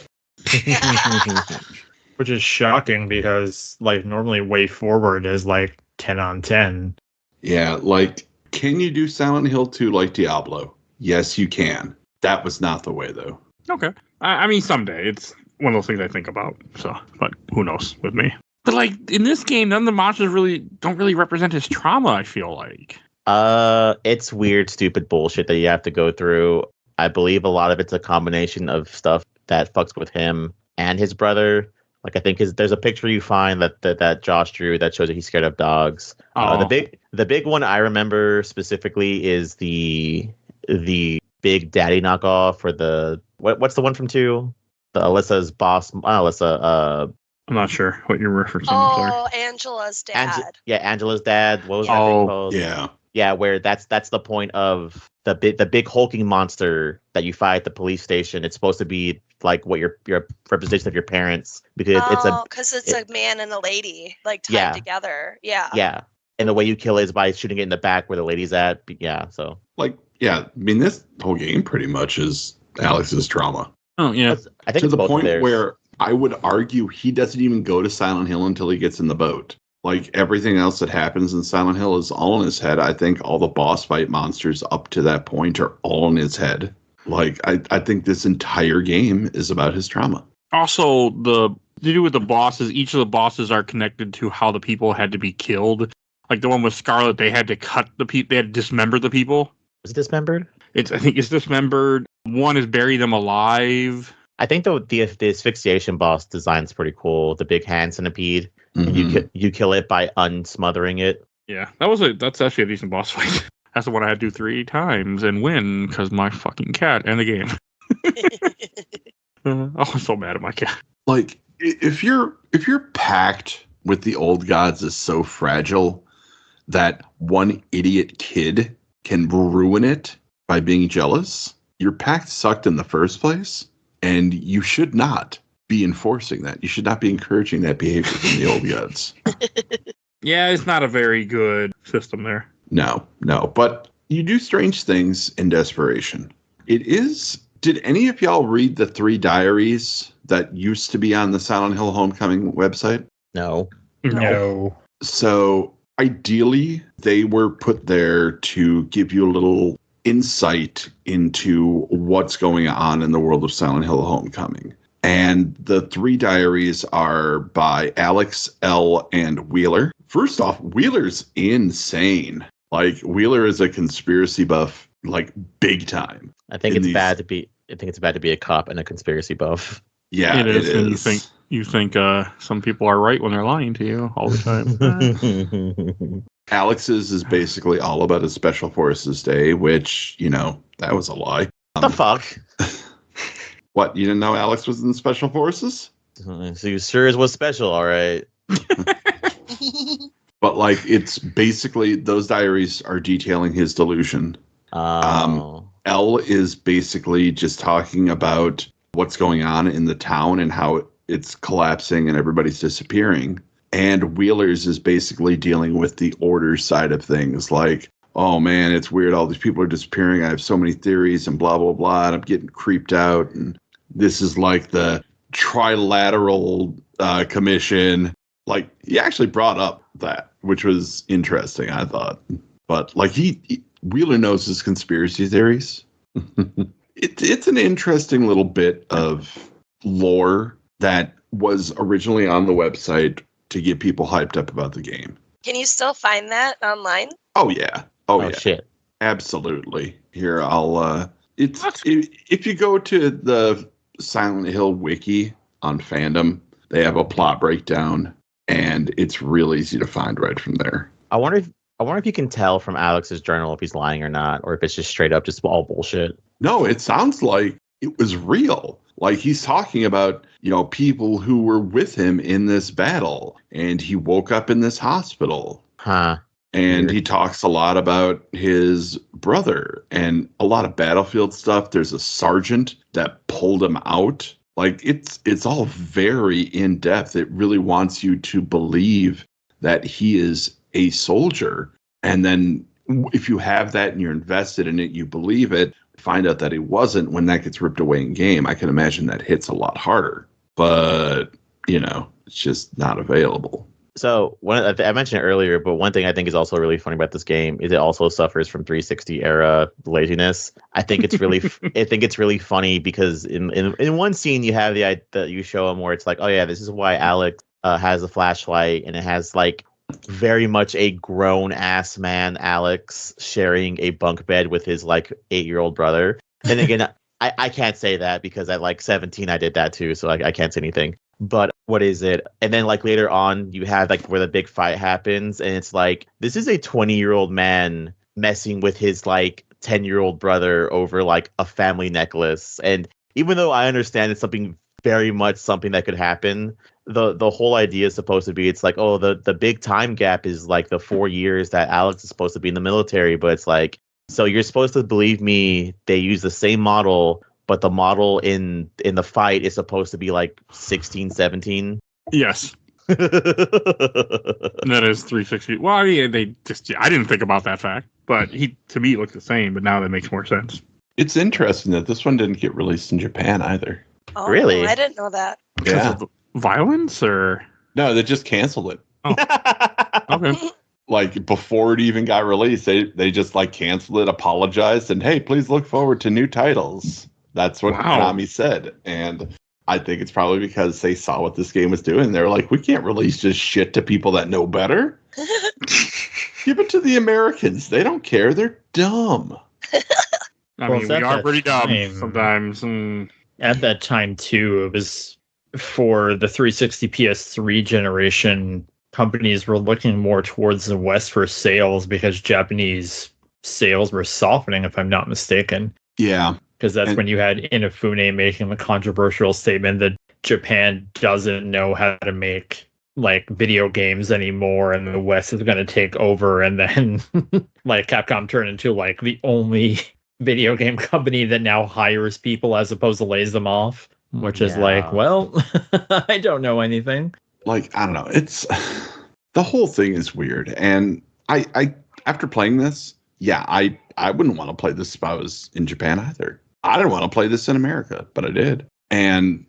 Which is shocking because like normally Way Forward is like 10 on 10. Yeah, can you do Silent Hill 2 like Diablo? Yes, you can. That was not the way, though. Okay. I mean, someday. It's one of those things I think about. So, but who knows with me? But like in this game, none of the monsters don't really represent his trauma. I feel like. It's weird, stupid bullshit that you have to go through. I believe a lot of it's a combination of stuff that fucks with him and his brother. Like I think there's a picture you find that Josh drew that shows that he's scared of dogs. Oh. The big one I remember specifically is the Big Daddy knockoff for the what's the one from 2? The Alyssa's boss. Alyssa. I'm not sure what you're referencing. Oh, Angela's dad. Angela's dad. What was Yeah. that thing Oh, called? Yeah. Yeah, where that's the point of the big hulking monster that you fight at the police station. It's supposed to be like what your representation of your parents, because It's a man and a lady like tied Yeah. together. Yeah. yeah, and the way you kill it is by shooting it in the back where the lady's at. Yeah, so Like, yeah, I mean, this whole game pretty much is Alex's trauma. Oh yeah. I think To it's the both of point theirs. where I would argue he doesn't even go to Silent Hill until he gets in the boat. Like, everything else that happens in Silent Hill is all in his head. I think all the boss fight monsters up to that point are all in his head. Like, I think this entire game is about his trauma. Also, the to do with the bosses, each of the bosses are connected to how the people had to be killed. Like the one with Scarlet, they had to cut the people, they had to dismember the people. Was it dismembered? I think it's dismembered. One is bury them alive. I think the asphyxiation boss design's pretty cool. The big hand centipede. Mhm. You kill it by unsmothering it. Yeah, that's actually a decent boss fight. That's the one I had to do 3 times and win because my fucking cat and the game. I'm so mad at my cat. Like, if your pact with the old gods is so fragile that one idiot kid can ruin it by being jealous, your pact sucked in the first place, and you should not be enforcing that. You should not be encouraging that behavior from the old gods. Yeah, it's not a very good system there. No. But you do strange things in desperation. It is. Did any of y'all read the 3 diaries that used to be on the Silent Hill Homecoming website? No. No. So ideally, they were put there to give you a little insight into what's going on in the world of Silent Hill Homecoming. And the 3 diaries are by Alex, L, and Wheeler. First off, Wheeler's insane. Like, Wheeler is a conspiracy buff, like, big time. I think In it's these- bad to be. I think it's bad to be a cop and a conspiracy buff. Yeah, It is. And is. you think some people are right when they're lying to you all the time. Alex's is basically all about his Special Forces Day, which, that was a lie. What the fuck? What, you didn't know Alex was in the Special Forces? So you sure is what's special, all right. But, like, it's basically, those diaries are detailing his delusion. L is basically just talking about what's going on in the town and how it's collapsing and everybody's disappearing. And Wheeler's is basically dealing with the order side of things, like, oh man, it's weird, all these people are disappearing, I have so many theories and blah, blah, blah, and I'm getting creeped out. And this is like the trilateral commission. Like, he actually brought up that, which was interesting, I thought. But, like, Wheeler knows his conspiracy theories. It's an interesting little bit of lore that was originally on the website to get people hyped up about the game. Can you still find that online? Oh, yeah. Oh, yeah. Shit. Absolutely. Here, I'll... if you go to the Silent Hill wiki on Fandom, they have a plot breakdown, and it's real easy to find right from there. I wonder if you can tell from Alex's journal if he's lying or not, or if it's just straight up just all bullshit. No, it sounds like it was real. Like, he's talking about, people who were with him in this battle, and he woke up in this hospital. Huh. And Weird. he talks a lot about his brother and a lot of battlefield stuff. There's a sergeant that pulled him out. Like, it's all very in depth. It really wants you to believe that he is a soldier. And then if you have that and you're invested in it, you believe it, find out that he wasn't, when that gets ripped away in game, I can imagine that hits a lot harder. But, it's just not available. So I mentioned it earlier, but one thing I think is also really funny about this game is it also suffers from 360 era laziness. I think it's really funny because in one scene you have that you show him where it's like, oh yeah, this is why Alex has a flashlight, and it has like very much a grown ass man Alex sharing a bunk bed with his like 8-year-old brother. And again, I can't say that because at like 17 I did that too, so I can't say anything. But what is it? And then like later on, you have like where the big fight happens, and it's like this is a 20-year-old man messing with his like 10-year-old brother over like a family necklace. And even though I understand it's something very much something that could happen, the whole idea is supposed to be it's like, oh, the big time gap is like the 4 years that Alex is supposed to be in the military, but it's like, so you're supposed to believe me they use the same model, but the model in the fight is supposed to be like 16, 17. Yes. That is 360. Well, I mean, I didn't think about that fact, but to me, it looked the same, but now that makes more sense. It's interesting that this one didn't get released in Japan either. Oh, Really? I didn't know that. Because of the violence, or? No, they just canceled it. Okay. Like before it even got released, they just like canceled it, apologized, and hey, please look forward to new titles. That's what Konami said. And I think it's probably because they saw what this game was doing. They're like, we can't release just shit to people that know better. Give it to the Americans. They don't care. They're dumb. I Well, mean, it's we at are that pretty dumb time. sometimes. At that time, too, it was for the 360 PS3 generation, companies were looking more towards the West for sales because Japanese sales were softening, if I'm not mistaken. Yeah. Because that's when you had Inafune making the controversial statement that Japan doesn't know how to make like video games anymore and the West is going to take over. And then like Capcom turned into like the only video game company that now hires people as opposed to lays them off, which is like, well, I don't know anything. Like, I don't know. It's the whole thing is weird. And I after playing this, yeah, I wouldn't want to play this if I was in Japan either. I didn't want to play this in America, but I did. And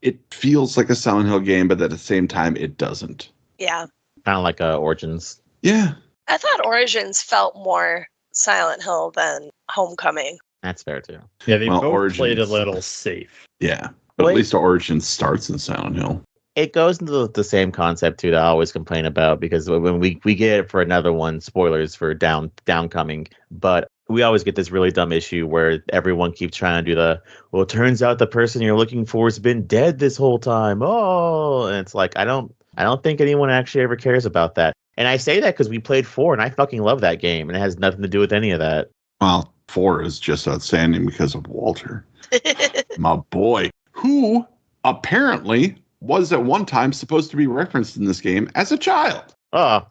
it feels like a Silent Hill game, but at the same time, it doesn't. Yeah. Kind of like Origins. Yeah. I thought Origins felt more Silent Hill than Homecoming. That's fair too. Yeah, they Well, both played a Origins- little safe. Yeah. But Wait. at least Origin starts in Silent Hill. It goes into the same concept too that I always complain about, because when we get it for another one, spoilers for Downcoming, but we always get this really dumb issue where everyone keeps trying to do well, it turns out the person you're looking for has been dead this whole time. Oh, and it's like I don't think anyone actually ever cares about that. And I say that because we played 4 and I fucking love that game, and it has nothing to do with any of that. Well, 4 is just outstanding because of Walter, my boy, who apparently was at one time supposed to be referenced in this game as a child. Oh,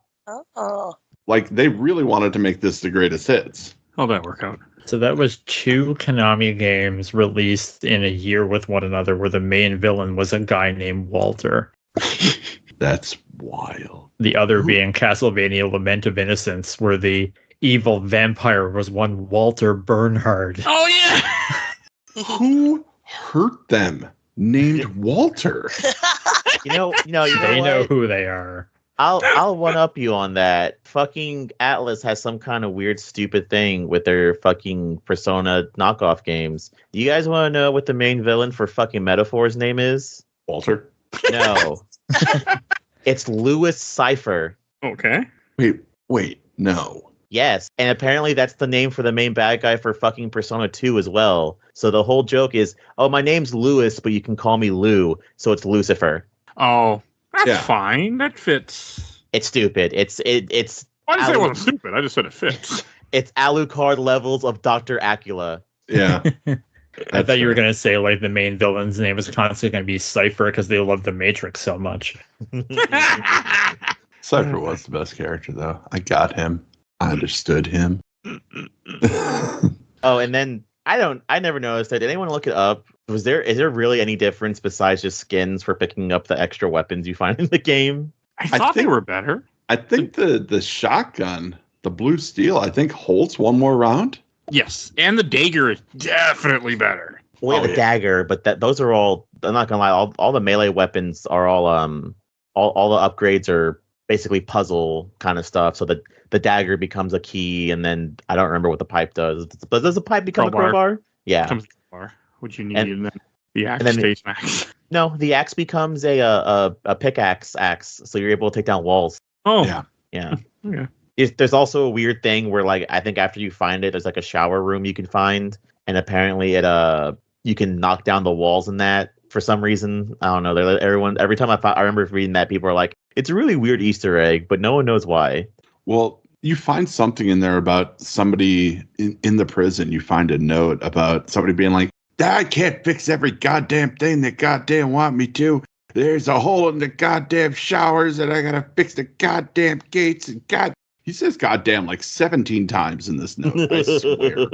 Oh. Like, they really wanted to make this the greatest hits. How'd that work out? So that was 2 Konami games released in a year with one another where the main villain was a guy named Walter. That's wild. The other being Castlevania Lament of Innocence, where the evil vampire was one Walter Bernhard. Oh, yeah! Who hurt them? Named Walter. you know They what? know who they are. I'll one up you on that. Fucking Atlas has some kind of weird, stupid thing with their fucking Persona knockoff games. Do you guys want to know what the main villain for fucking Metaphor's name is? Walter. No. It's Lewis Cypher. Okay. Wait, no. Yes, and apparently that's the name for the main bad guy for fucking Persona 2 as well. So the whole joke is, oh, my name's Lewis, but you can call me Lou, so it's Lucifer. Oh, that's Yeah. fine. That fits. It's stupid. It's I didn't say it wasn't stupid. I just said it fits. it's Alucard levels of Dr. Acula. Yeah. I thought you were going to say like the main villain's name is constantly going to be Cypher because they love the Matrix so much. Cypher was the best character, though. I got him. I understood him. Oh, and then I never noticed that. Did anyone look it up? Is there really any difference besides just skins for picking up the extra weapons you find in the game? I thought they think- were better. I think the shotgun, the blue steel, I think holds one more round. Yes, and the dagger is definitely better. Well, Oh, the yeah. dagger, but those are all. I'm not gonna lie. All the melee weapons are all all the upgrades are basically puzzle kind of stuff. So the dagger becomes a key, and then I don't remember what the pipe does. But does the pipe become Crowbar. a crowbar? Yeah. Comes far, what you need, And- and then the axe then- stays max. No, the axe becomes a pickaxe axe, so you're able to take down walls. Oh, Yeah. Yeah. Yeah. There's also a weird thing where, like, I think after you find it, there's like a shower room you can find, and apparently you can knock down the walls in that for some reason. I don't know. They're like, every time I remember reading that, people are like, it's a really weird Easter egg, but no one knows why. Well, you find something in there about somebody in the prison. You find a note about somebody being like, I can't fix every goddamn thing they goddamn want me to. There's a hole in the goddamn showers and I gotta fix the goddamn gates and he says goddamn like 17 times in this note. I swear.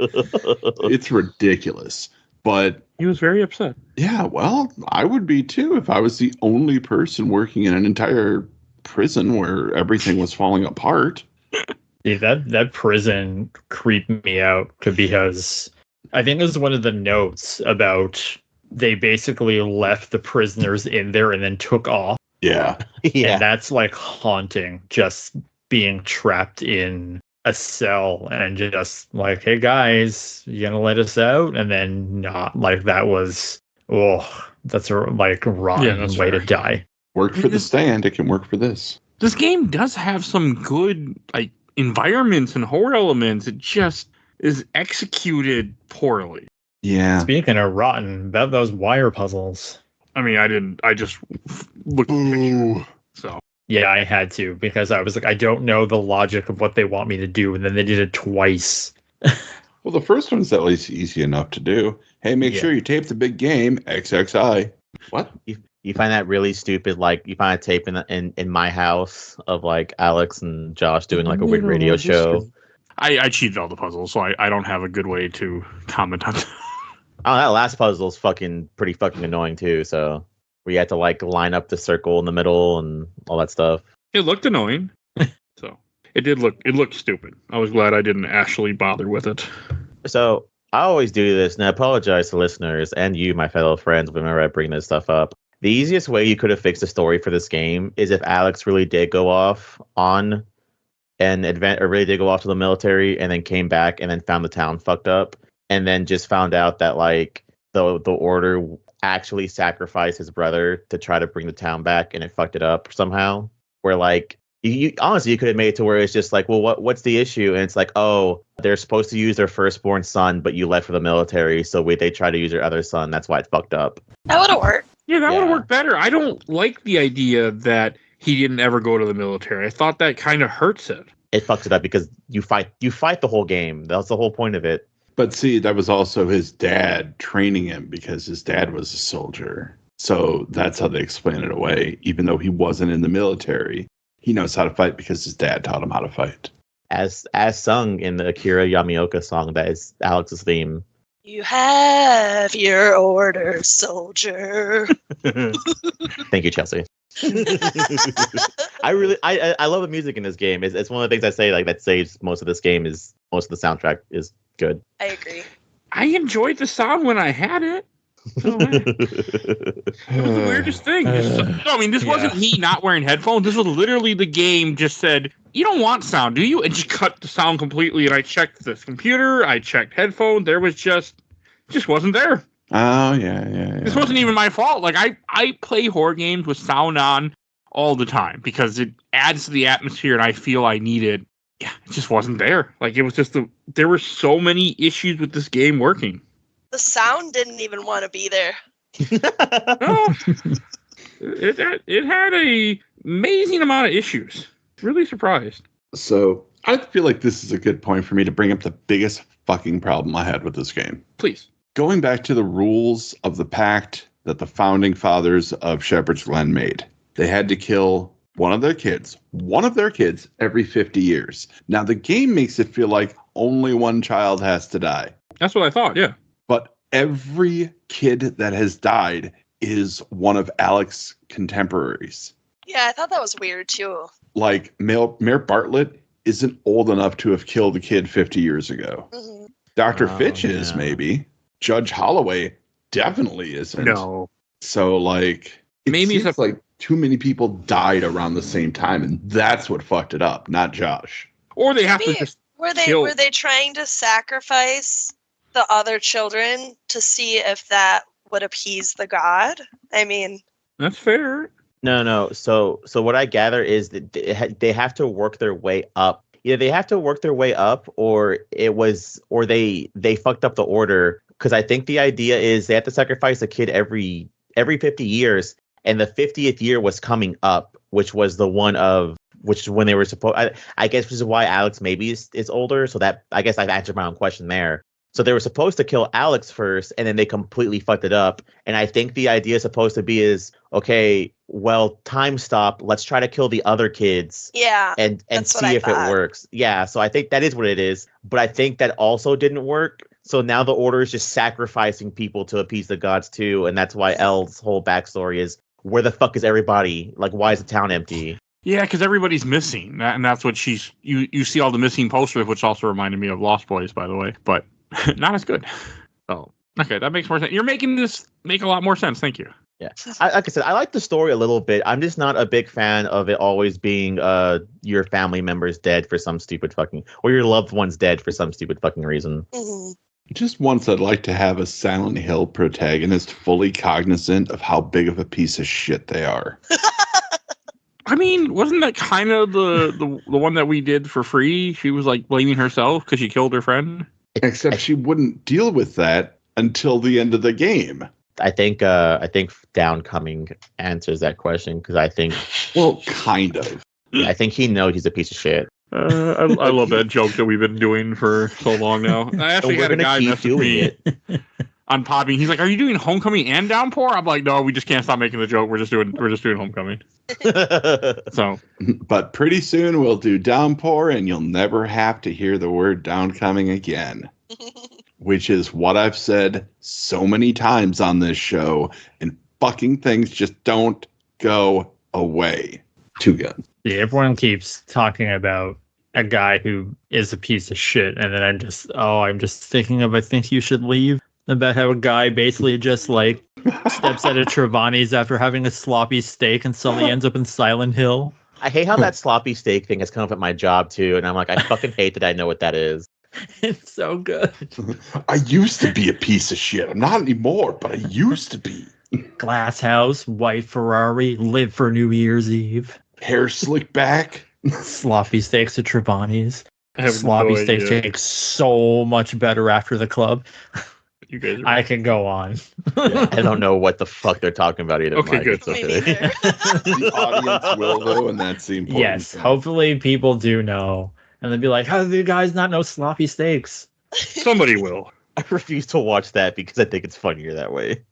It's ridiculous. But He was very upset. yeah, well, I would be too if I was the only person working in an entire prison where everything was falling apart. Yeah, that prison creeped me out because I think it was one of the notes about they basically left the prisoners in there and then took off. Yeah. Yeah. And that's like haunting, just being trapped in a cell and just like, hey guys, you gonna let us out? And then not. Like that was, that's a like rotten that's way to fair. die. Work for the stand. It can work for this. This game does have some good like environments and horror elements. It just is executed poorly. Yeah. Speaking of rotten, about those wire puzzles. I mean, I just looked at the picture, Ooh. so. Yeah, I had to because I was like, I don't know the logic of what they want me to do, and then they did it twice. Well, the first one's at least easy enough to do. Hey, make Yeah. sure you tape the big game, XXI. What? You find that really stupid. Like you find a tape in my house of like Alex and Josh doing like a weird radio show. I cheated all the puzzles, so I don't have a good way to comment on that. Oh, that last puzzle's pretty fucking annoying too. So where you had to like line up the circle in the middle and all that stuff. It looked annoying, so it looked stupid. I was glad I didn't actually bother with it. So I always do this, and I apologize to listeners and you, my fellow friends, whenever I bring this stuff up. The easiest way you could have fixed the story for this game is if Alex really did go off on an event, or really did go off to the military and then came back and then found the town fucked up, and then just found out that like the order actually sacrificed his brother to try to bring the town back, and it fucked it up somehow. Where like you honestly, you could have made it to where it's just like, well, what's the issue? And it's like, oh, they're supposed to use their firstborn son, but you left for the military, so they try to use their other son. That's why it fucked up. That would have worked. Yeah, that would have Yeah. worked better. I don't like the idea that he didn't ever go to the military. I thought that kind of hurts it. It fucks it up because you fight the whole game. That's the whole point of it. But see, that was also his dad training him because his dad was a soldier. So that's how they explain it away. Even though he wasn't in the military, he knows how to fight because his dad taught him how to fight. As sung in the Akira Yamaoka song that is Alex's theme. You have your orders, soldier. Thank you, Chelsea. I love the music in this game. It's one of the things I say like that saves most of this game is most of the soundtrack is good. I agree. I enjoyed the sound when I had it. Oh, man. It was the weirdest thing. This wasn't me not wearing headphones. This was literally the game just said, you don't want sound, do you? And just cut the sound completely. And I checked the computer. I checked headphones. There was just wasn't there. Oh, yeah. This wasn't even my fault. Like I play horror games with sound on all the time because it adds to the atmosphere and I feel I need it. Yeah, it just wasn't there. Like it was just there were so many issues with this game working. The sound didn't even want to be there. No, it had a amazing amount of issues. Really surprised. So I feel like this is a good point for me to bring up the biggest fucking problem I had with this game. Please. Going back to the rules of the pact that the founding fathers of Shepherd's Glen made. They had to kill one of their kids every 50 years. Now, the game makes it feel like only one child has to die. That's what I thought, yeah. But every kid that has died is one of Alex's contemporaries. Yeah, I thought that was weird too. Like, Mayor Bartlett isn't old enough to have killed a kid 50 years ago. Hmm. Dr. Oh, Fitch is, yeah. maybe. Judge Holloway definitely isn't. No. So, like, it Maybe seems like too many people died around the same time, and that's what fucked it up, not Josh. Or they have to Maybe- just Were kill. they trying to sacrifice the other children to see if that would appease the god? I mean, That's fair. No. So what I gather is that they have to work their way up. Either they have to work their way up, or they fucked up the order. Because I think the idea is they have to sacrifice a kid every every 50 years, and the 50th year was coming up, which was the one of which is when they were supposed. I guess this is why Alex maybe is older. So that I guess I've answered my own question there. So they were supposed to kill Alex first, and then they completely fucked it up. And I think the idea is supposed to be is, okay, well, time stop. Let's try to kill the other kids. Yeah. And see if it works. Yeah. So I think that is what it is. But I think that also didn't work. So now the Order is just sacrificing people to appease the gods too. And that's why Elle's whole backstory is, where the fuck is everybody? Like, why is the town empty? Yeah, because everybody's missing. And that's what you see all the missing posters, which also reminded me of Lost Boys, by the way. But not as good. Oh, okay, that makes more sense. You're making this make a lot more sense. Thank you. Yeah, like I said, I like the story a little bit. I'm just not a big fan of it always being your family member's dead for some stupid fucking, or your loved one's dead for some stupid fucking reason. Mm-hmm. Just once I'd like to have a Silent Hill protagonist fully cognizant of how big of a piece of shit they are. I mean, wasn't that kind of the one that we did for free? She was like blaming herself because she killed her friend. Except she wouldn't deal with that until the end of the game. I think Downcoming answers that question because I think, well, kind of. I think he knows he's a piece of shit. I love that joke that we've been doing for so long now. I actually had a guy message me on Podbean. He's like, "Are you doing Homecoming and Downpour?" I'm like, "No, we just can't stop making the joke. We're just doing Homecoming." So, but pretty soon we'll do Downpour, and you'll never have to hear the word Downcoming again. Which is what I've said so many times on this show, and fucking things just don't go away. Two guns. Yeah, everyone keeps talking about a guy who is a piece of shit, and then I'm just thinking of I think you should leave. About how a guy basically just like steps out of Travani's after having a sloppy steak and suddenly ends up in Silent Hill. I hate how that sloppy steak thing has come up at my job too, and I'm like, I fucking hate that I know what that is. It's so good. I used to be a piece of shit. I'm not anymore, but I used to be. Glass house, white Ferrari, live for New Year's Eve. Hair slicked back. Sloppy steaks at Travani's. Sloppy steaks taste so much better after the club. You guys I can go on. Yeah, I don't know what the fuck they're talking about either. Okay, Mike. good. It's okay. The audience will, though, and that's the important Yes, thing. hopefully people do know. And they'll be like, how do you guys not know sloppy steaks? Somebody will. I refuse to watch that because I think it's funnier that way.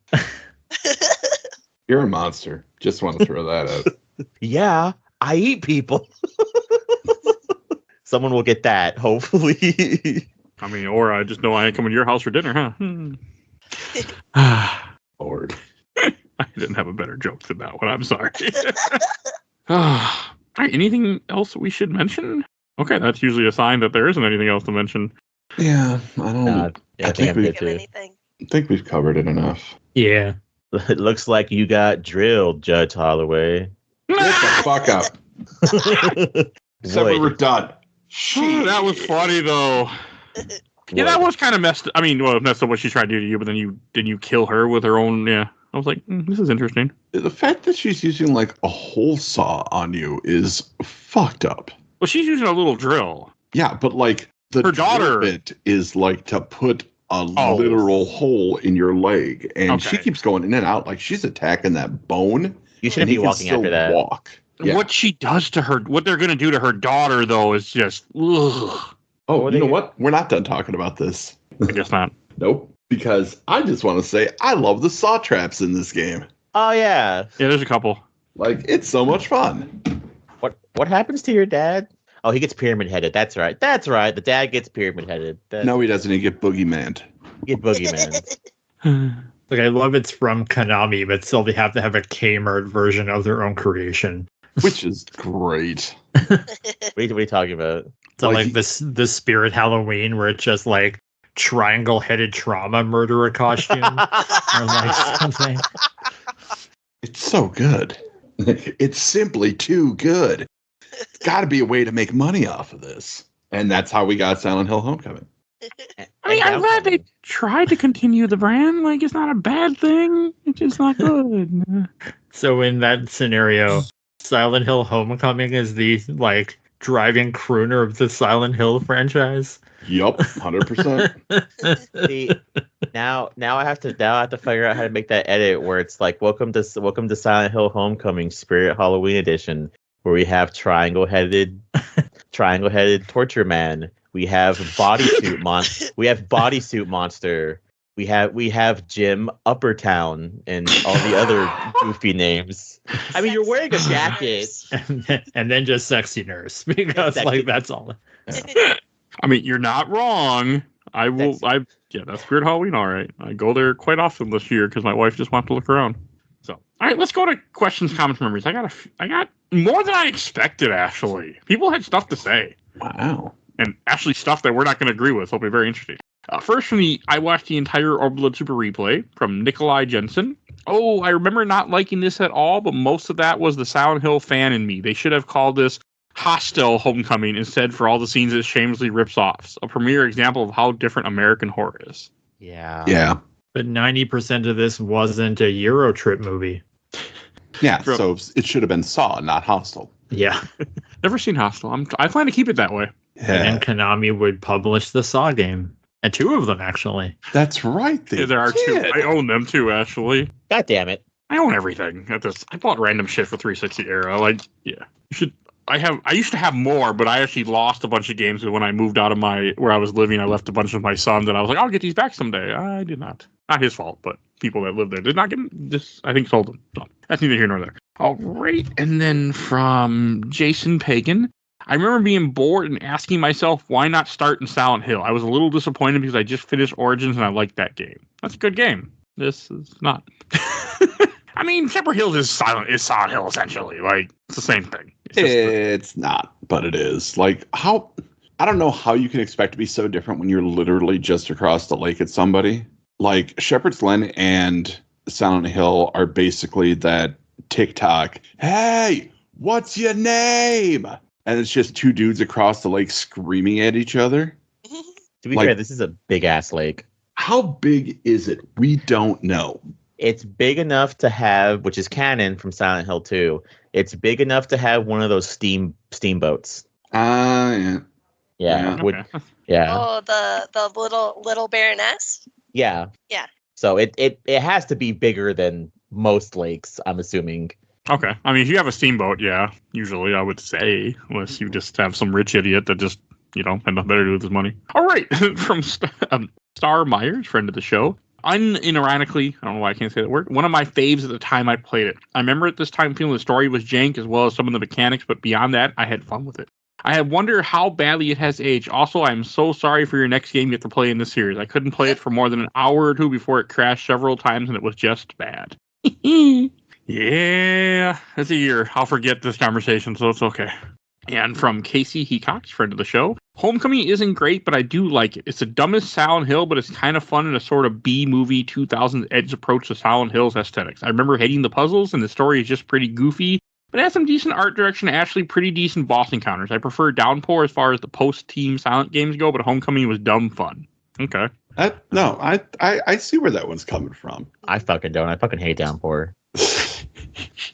You're a monster. Just want to throw that out. Yeah, I eat people. Someone will get that, hopefully. I mean, or I just know I ain't coming to your house for dinner, huh? Lord. I didn't have a better joke than that one. I'm sorry. All right, anything else we should mention? Okay, that's usually a sign that there isn't anything else to mention. Yeah, I don't I think I'm we- good too. Anything. think we've covered it enough. Yeah. It looks like you got drilled, Judge Holloway. Get the fuck up. Except we were done. Oh, that was funny though. Yeah, that was kind of messed. I mean, well, messed up what she's trying to do to you, but then you kill her with her own. Yeah, I was like, this is interesting. The fact that she's using like a hole saw on you is fucked up. Well, she's using a little drill. Yeah, but like Her daughter- drill bit is like to put a literal hole in your leg, and she Okay. keeps going in and out like she's attacking that bone. You shouldn't and he be can walking still after that. Walk. Yeah. What she does to her, what they're gonna do to her daughter, though, is just. Ugh. Oh, What you are know they- what? We're not done talking about this. I guess not. Nope. Because I just want to say I love the saw traps in this game. Oh yeah. Yeah, there's a couple. Like, it's so much fun. What happens to your dad? Oh, he gets pyramid headed. That's right. That's right. The dad gets pyramid headed. No, he doesn't. He get boogeyman. Get boogeyman. Like, I love it's from Konami, but still they have to have a Kmart version of their own creation. Which is great. What are you talking about? So Like- like the Spirit Halloween where it's just like triangle-headed trauma murderer costume or like something. It's so good. It's simply too good. It's got to be a way to make money off of this. And that's how we got Silent Hill Homecoming. I mean, I'm glad they tried to continue the brand. Like, it's not a bad thing. It's just not good. So in that scenario, Silent Hill Homecoming is the like driving crooner of the Silent Hill franchise. Yup, 100%. See, Now I have to figure out how to make that edit where it's like welcome to Silent Hill Homecoming Spirit Halloween Edition, where we have triangle headed torture man. We have bodysuit monster. We have Jim Uppertown and all the other goofy names. I mean, you're wearing a jacket. and then just sexy nurse, because Sexy. like that's all. I mean, you're not wrong. That's Weird Halloween, all right. I go there quite often this year because my wife just wants to look around. So, all right, let's go to questions, comments, memories. I got more than I expected, actually. People had stuff to say. Wow. And actually stuff that we're not going to agree with. So it'll be very interesting. First from I watched the entire Orblood Super Replay from Nikolai Jensen. Oh, I remember not liking this at all, but most of that was the Silent Hill fan in me. They should have called this Hostel Homecoming instead for all the scenes it shamelessly rips off. A premier example of how different American horror is. Yeah. Yeah. But 90% of this wasn't a Euro trip movie. Yeah. So it should have been Saw, not Hostel. Yeah. Never seen Hostel. I plan to keep it that way. Yeah. And then Konami would publish the Saw game. And 2 of them, actually. That's right. There are 2. I own them too, actually. God damn it. I own everything at this. I bought random shit for 360 era. Like, yeah. You should. I used to have more, but I actually lost a bunch of games when I moved out of where I was living. I left a bunch of my sons, and I was like, I'll get these back someday. I did not. Not his fault, but people that lived there did not get them. Just, I think, sold them. So that's neither here nor there. All right. And then from Jason Pagan, I remember being bored and asking myself, why not start in Silent Hill? I was a little disappointed because I just finished Origins and I liked that game. That's a good game. This is not. I mean, Temper Hills is Silent Hill, essentially. Like, it's the same thing. It's not, but it is. Like, how... I don't know how you can expect to be so different when you're literally just across the lake at somebody. Like, Shepherd's Glen and Silent Hill are basically that TikTok, hey, what's your name? And it's just 2 dudes across the lake screaming at each other. To be fair, this is a big ass lake. How big is it? We don't know. It's big enough to have, which is canon from Silent Hill 2. It's big enough to have one of those steamboats. Yeah. Yeah. Okay. Yeah. Oh, the little Baroness. Yeah. Yeah. So it has to be bigger than most lakes, I'm assuming. Okay. I mean, if you have a steamboat, yeah, usually I would say, unless you just have some rich idiot that just, had nothing better to do with his money. All right. From Star Myers, friend of the show. Unironically, I don't know why I can't say that word, one of my faves at the time I played it. I remember at this time feeling the story was jank as well as some of the mechanics, but beyond that, I had fun with it. I have wondered how badly it has aged. Also, I'm so sorry for your next game you have to play in this series. I couldn't play it for more than an hour or 2 before it crashed several times, and it was just bad. Yeah, it's a year. I'll forget this conversation, so it's okay. And from Casey Hecox, friend of the show, Homecoming isn't great, but I do like it. It's the dumbest Silent Hill, but it's kind of fun in a sort of B-movie 2000s edge approach to Silent Hill's aesthetics. I remember hating the puzzles, and the story is just pretty goofy, but it has some decent art direction and actually pretty decent boss encounters. I prefer Downpour as far as the post-Team Silent games go, but Homecoming was dumb fun. Okay. I see where that one's coming from. I fucking don't. I fucking hate Downpour.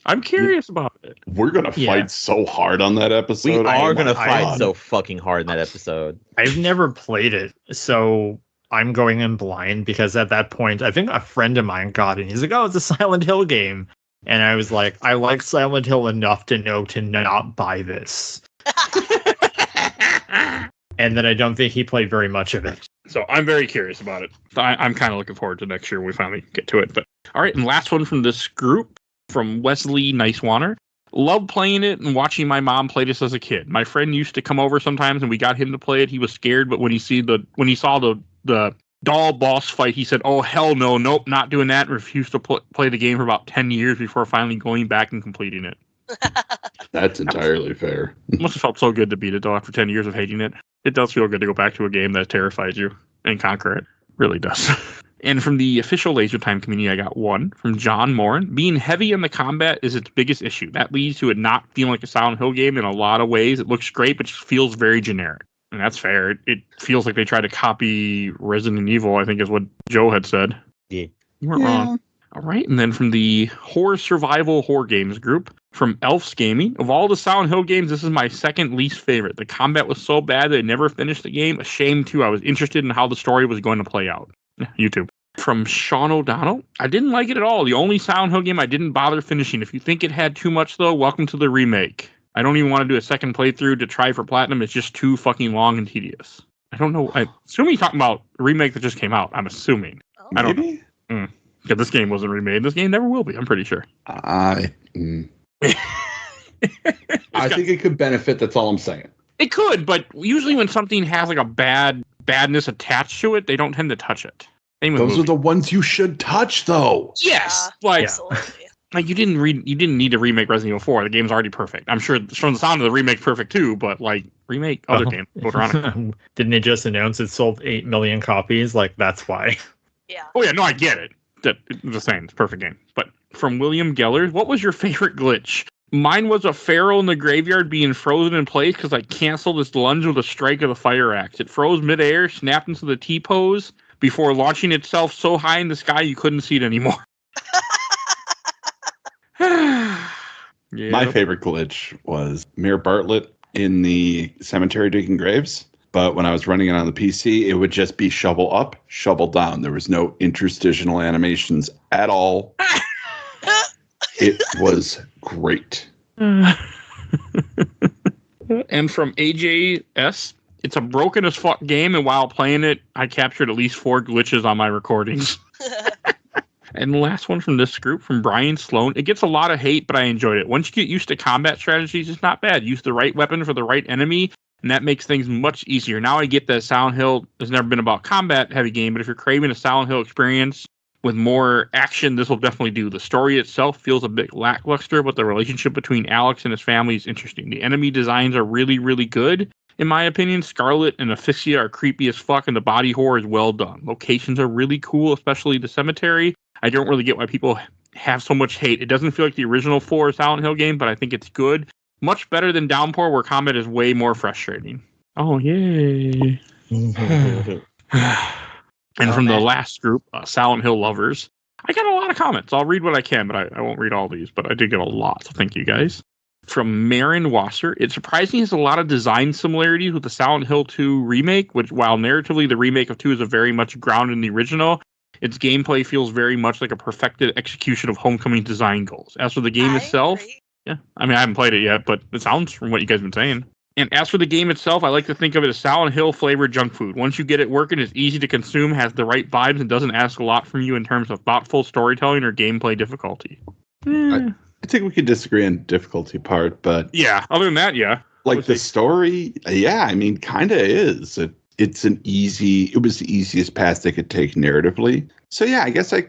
I'm curious about it. We're going to fight so hard on that episode. We are going to my fight God. so fucking hard in that episode. I've never played it, so I'm going in blind because at that point, I think a friend of mine got it. And he's like, oh, it's a Silent Hill game. And I was like, I like Silent Hill enough to know to not buy this. And then I don't think he played very much of it. So I'm very curious about it. I'm kind of looking forward to next year when we finally get to it. But all right, and last one from this group, from Wesley Nicewater. Love playing it and watching my mom play this as a kid. My friend used to come over sometimes and we got him to play it. He was scared, but when he saw the doll boss fight, he said, oh, hell no, nope, not doing that, and refused to play the game for about 10 years before finally going back and completing it. That's entirely fair. It must have felt so good to beat it, though, after 10 years of hating it. It does feel good to go back to a game that terrifies you and conquer it. Really does. And from the official Laser Time community, I got one from John Morin. Being heavy in the combat is its biggest issue. That leads to it not feeling like a Silent Hill game in a lot of ways. It looks great, but just feels very generic. And that's fair. It feels like they tried to copy Resident Evil, I think is what Joe had said. Yeah. You weren't wrong. All right. And then from the Horror Survival Horror Games group, from Elf's Gaming. Of all the Silent Hill games, this is my second least favorite. The combat was so bad that I never finished the game. A shame, too. I was interested in how the story was going to play out. YouTube. From Sean O'Donnell, I didn't like it at all. The only Silent Hill game I didn't bother finishing. If you think it had too much, though, welcome to the remake. I don't even want to do a second playthrough to try for platinum. It's just too fucking long and tedious. I don't know. I assume you're talking about a remake that just came out. I'm assuming. Oh. I don't Maybe? know. Because this game wasn't remade. This game never will be. I'm pretty sure. I think it could benefit. That's all I'm saying. It could, but usually when something has like a badness attached to it, they don't tend to touch it. Those are the ones you should touch, though. Yes, Yeah, like absolutely. like you didn't need to remake Resident Evil 4. The game's already perfect. I'm sure from the sound of the remake's perfect too, but like remake other games. Didn't they just announce it sold 8 million copies? Like, that's why. Yeah. Oh yeah, no, I get it. That the same, it's a perfect game. But from William Geller, what was your favorite glitch? Mine was a pharaoh in the graveyard being frozen in place because I canceled this lunge with a strike of the fire axe. It froze midair, snapped into the T-pose before launching itself so high in the sky you couldn't see it anymore. Yeah. My favorite glitch was Mayor Bartlett in the cemetery digging graves. But when I was running it on the PC, it would just be shovel up, shovel down. There was no interstitial animations at all. It was great. And from AJS, it's a broken as fuck game, and while playing it, I captured at least 4 glitches on my recordings. And the last one from this group, from Brian Sloan, it gets a lot of hate, but I enjoyed it. Once you get used to combat strategies, it's not bad. Use the right weapon for the right enemy, and that makes things much easier. Now I get that Silent Hill has never been about combat-heavy game, but if you're craving a Silent Hill experience with more action, this will definitely do. The story itself feels a bit lackluster, but the relationship between Alex and his family is interesting. The enemy designs are really, really good. In my opinion, Scarlet and Asphyxia are creepy as fuck, and the body horror is well done. Locations are really cool, especially the cemetery. I don't really get why people have so much hate. It doesn't feel like the original 4 Silent Hill game, but I think it's good. Much better than Downpour, where combat is way more frustrating. Oh, yay. And from the last group, Silent Hill lovers, I got a lot of comments. I'll read what I can, but I won't read all these, but I did get a lot, so thank you guys. From Marin Wasser, it surprisingly has a lot of design similarities with the Silent Hill 2 remake, which, while narratively the remake of 2 is a very much grounded in the original, its gameplay feels very much like a perfected execution of Homecoming design goals. As for the game itself, yeah, I mean, I haven't played it yet, but it sounds from what you guys have been saying. And as for the game itself, I like to think of it as Silent Hill flavored junk food. Once you get it working, it's easy to consume, has the right vibes, and doesn't ask a lot from you in terms of thoughtful storytelling or gameplay difficulty. I think we could disagree on the difficulty part, but Yeah, other than that, yeah. like the story, yeah, I mean, kind of is. It was the easiest path they could take narratively. So yeah, I guess I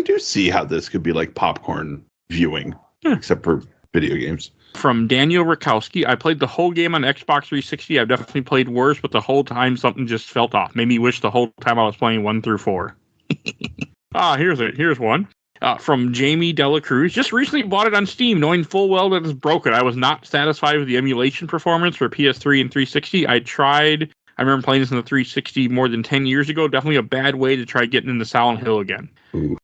do see how this could be like popcorn viewing, except for video games. From Daniel Rakowski, I played the whole game on Xbox 360. I've definitely played worse, but the whole time something just felt off. Made me wish the whole time I was playing 1 through 4. Here's one. From Jamie Dela Cruz, just recently bought it on Steam, knowing full well that it's broken. I was not satisfied with the emulation performance for PS3 and 360. I remember playing this in the 360 more than 10 years ago. Definitely a bad way to try getting into Silent Hill again. Ooh.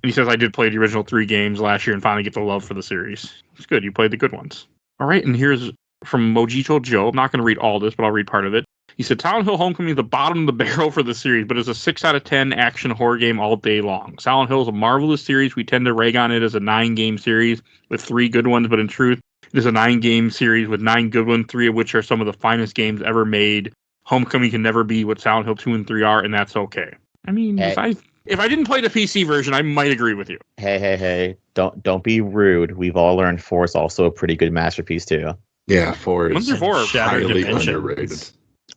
And he says, I did play the original 3 games last year and finally get the love for the series. It's good. You played the good ones. All right, and here's from Mojito Joe. I'm not going to read all this, but I'll read part of it. He said, Silent Hill Homecoming is the bottom of the barrel for the series, but it's a 6 out of 10 action horror game all day long. Silent Hill is a marvelous series. We tend to rag on it as a 9-game series with 3 good ones, but in truth, it is a 9-game series with 9 good ones, 3 of which are some of the finest games ever made. Homecoming can never be what Silent Hill 2 and 3 are, and that's okay. I mean, if I didn't play the PC version, I might agree with you. Hey. Don't be rude. We've all learned 4 is also a pretty good masterpiece too. Yeah, 4 is 1 through 4 are Shattered highly Dimensions. underrated.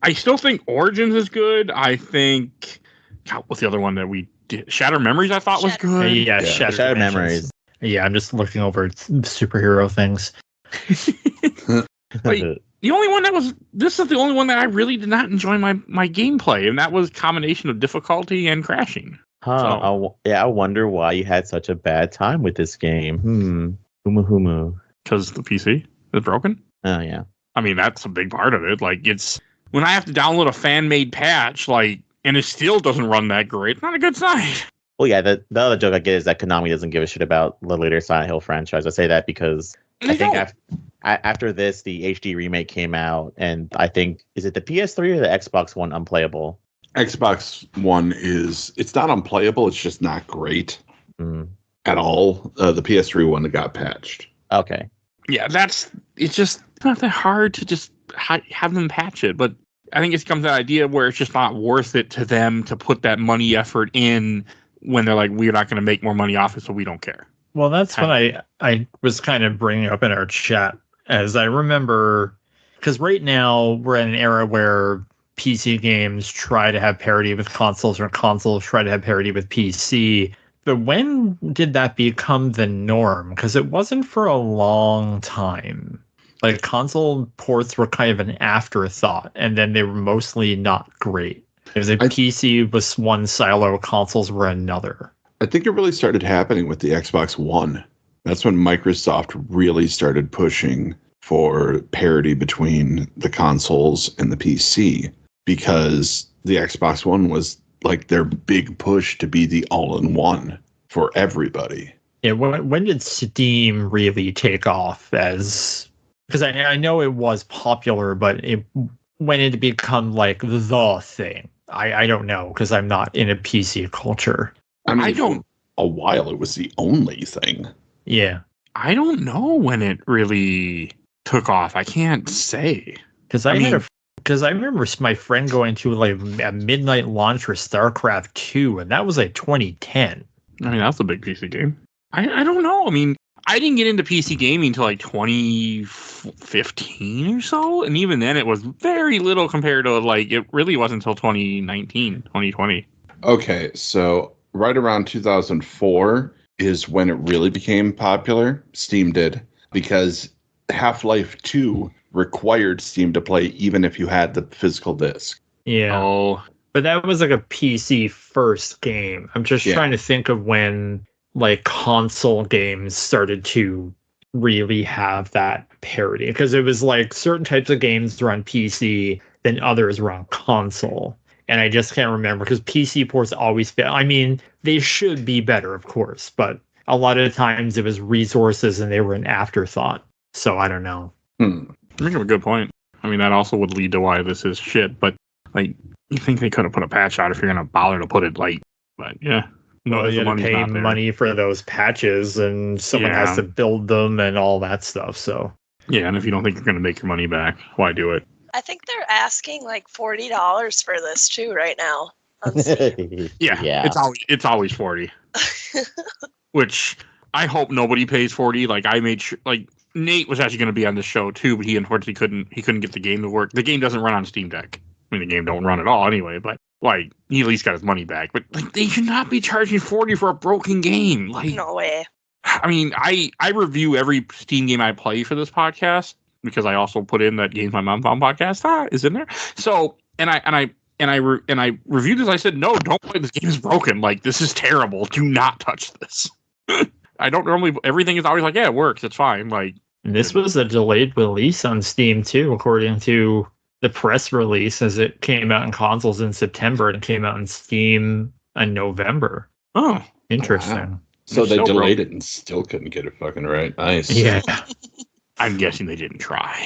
I still think Origins is good. I think, God, what's the other one that we did? Shattered Memories I thought was good. Yeah, Yeah, Shattered Memories. Yeah, I'm just looking over superhero things. Wait, the only one this is the only one that I really did not enjoy my gameplay, and that was a combination of difficulty and crashing. I wonder why you had such a bad time with this game. Humu. Because the PC is broken. Oh yeah. I mean, that's a big part of it. Like, it's when I have to download a fan-made patch, like, and it still doesn't run that great. It's not a good sign. Well, yeah. The other joke I get is that Konami doesn't give a shit about the later Silent Hill franchise. I say that because I think after this, the HD remake came out, and I think, is it the PS3 or the Xbox One unplayable? Xbox One it's not unplayable. It's just not great Mm. at all. The PS3 one that got patched. Okay. Yeah, it's just not that hard to just have them patch it. But I think it's come to that idea where it's just not worth it to them to put that money effort in when they're like, we're not going to make more money off it, so we don't care. Well, that's what I was kind of bringing up in our chat, as I remember, because right now we're in an era where PC games try to have parity with consoles, or consoles try to have parity with PC. But when did that become the norm? Because it wasn't for a long time. Like, console ports were kind of an afterthought, and then they were mostly not great. Because PC was one silo, consoles were another. I think it really started happening with the Xbox One. That's when Microsoft really started pushing for parity between the consoles and the PC, because the Xbox One was like their big push to be the all-in-one for everybody. Yeah, when did Steam really take off? As because I know it was popular, but when did it become like the thing? I don't know, because I'm not in a PC culture. I mean, I don't. For a while, it was the only thing. Yeah, I don't know when it really took off. I can't say. because I remember my friend going to like a midnight launch for StarCraft 2, and that was like 2010. I mean, that's a big PC game. I don't know. I mean, I didn't get into PC gaming until like 2015 or so. And even then, it was very little compared to like, it really wasn't until 2019, 2020. Okay, so right around 2004 is when it really became popular. Steam did, because Half-Life 2 required Steam to play even if you had the physical disc. Yeah. Oh, But that was like a PC first game. I'm just trying to think of when like console games started to really have that parity, because it was like certain types of games were on PC, then others were on console. And I just can't remember, because PC ports always fail. I mean, they should be better, of course, but a lot of the times it was resources and they were an afterthought. So I don't know. you make a good point. I mean, that also would lead to why this is shit. But like, you think they could have put a patch out if you're gonna bother to put it late? But yeah, no, Well, you the had to money's pay not there. money for those patches, and someone Yeah. has to build them and all that stuff. So Yeah, and if you don't think you're gonna make your money back, why do it? I think they're asking like $40 for this too right now on Steam. Yeah, it's always 40. Which I hope nobody pays 40. Like, I made sure, like, Nate was actually going to be on the show too, but he unfortunately couldn't get the game to work. The game doesn't run on Steam Deck. I mean, the game don't run at all anyway, but like, he at least got his money back. But like, they should not be charging 40 for a broken game. Like, No way. I mean, I review every Steam game I play for this podcast, because I also put in that Games My Mom Found podcast is in there. So, and I reviewed this. I said, no, don't play this game. Is broken. Like, this is terrible. Do not touch this. I don't normally. Everything is always like, yeah, it works. It's fine. Like, and this was a delayed release on Steam too, according to the press release, as it came out in consoles in September and came out in Steam in November. oh, Interesting. Wow. So It's they so delayed it and still couldn't get it fucking right. Nice. Yeah. I'm guessing they didn't try.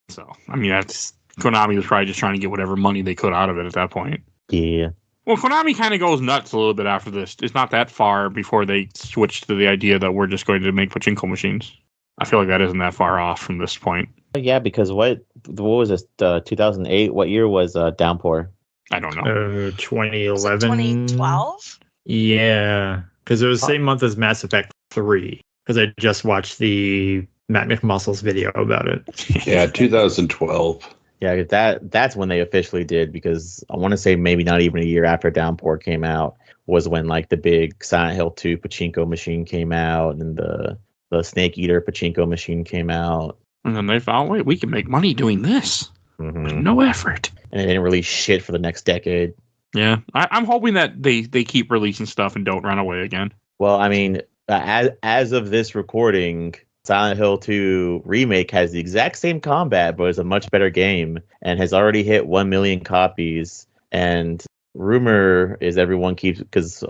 So, I mean, that's Konami was probably just trying to get whatever money they could out of it at that point. Yeah. Well, Konami kind of goes nuts a little bit after this. It's not that far before they switch to the idea that we're just going to make pachinko machines. I feel like that isn't that far off from this point. Yeah, because what was this? 2008. What year was Downpour? I don't know. 2011. 2012? Yeah, because it was the same month as Mass Effect 3. Because I just watched the Matt McMuscle's video about it. Yeah, 2012. Yeah, that's when they officially did, because I want to say maybe not even a year after Downpour came out was when like the big Silent Hill 2 pachinko machine came out, and the Snake Eater pachinko machine came out. And then they found, wait, we can make money doing this. Mm-hmm. No effort. And they didn't release shit for the next decade. Yeah, I'm hoping that they keep releasing stuff and don't run away again. Well, I mean, as of this recording, Silent Hill 2 Remake has the exact same combat, but it's a much better game and has already hit 1 million copies. And rumor is everyone keeps, because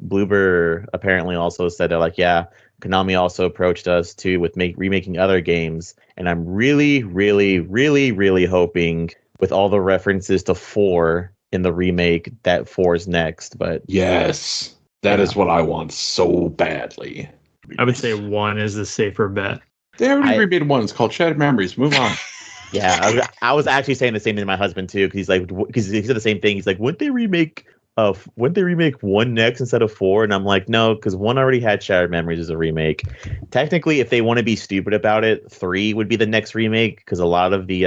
Bloober apparently also said that, like, yeah, Konami also approached us too with remaking other games. And I'm really, really, really, really hoping, with all the references to 4 in the remake that 4 is next, but Yes. That is what I want so badly. I would say 1 is the safer bet. They already I- remade one. It's called Shattered Memories. Move on. yeah, I was actually saying the same thing to my husband too, because he said the same thing. He's like, wouldn't they remake 1 next instead of 4? And I'm like, no, because 1 already had Shattered Memories as a remake. Technically, if they want to be stupid about it, 3 would be the next remake, because a lot of the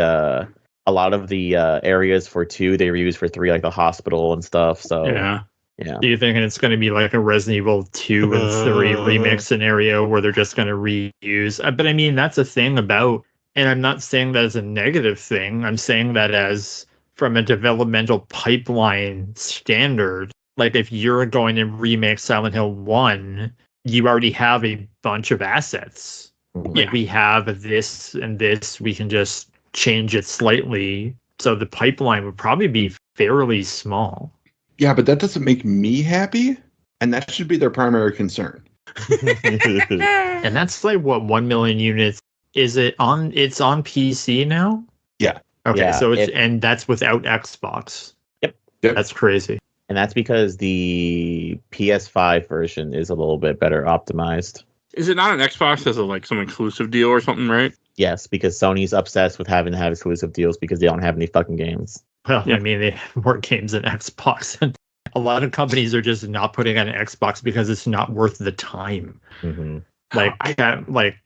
areas for 2 they reused for 3, like the hospital and stuff. So Yeah. yeah. Do you think it's going to be like a Resident Evil 2 and 3 remake scenario where they're just going to reuse? But I mean, that's a thing about, and I'm not saying that as a negative thing. I'm saying that as from a developmental pipeline standard. Like if you're going to remake Silent Hill 1, you already have a bunch of assets. Like we have this and this, we can just change it slightly. So the pipeline would probably be fairly small. Yeah, but that doesn't make me happy. And that should be their primary concern. And that's like what 1 million units. Is it on? It's on PC now. Yeah. Okay, Yeah, so it's and that's without Xbox. Yep. That's crazy. And that's because the PS5 version is a little bit better optimized. Is it not an Xbox as a like some exclusive deal or something, right? Yes, because Sony's obsessed with having to have exclusive deals because they don't have any fucking games. Well, Yeah. I mean, they have more games than Xbox, and a lot of companies are just not putting on an Xbox because it's not worth the time. Mm-hmm. Like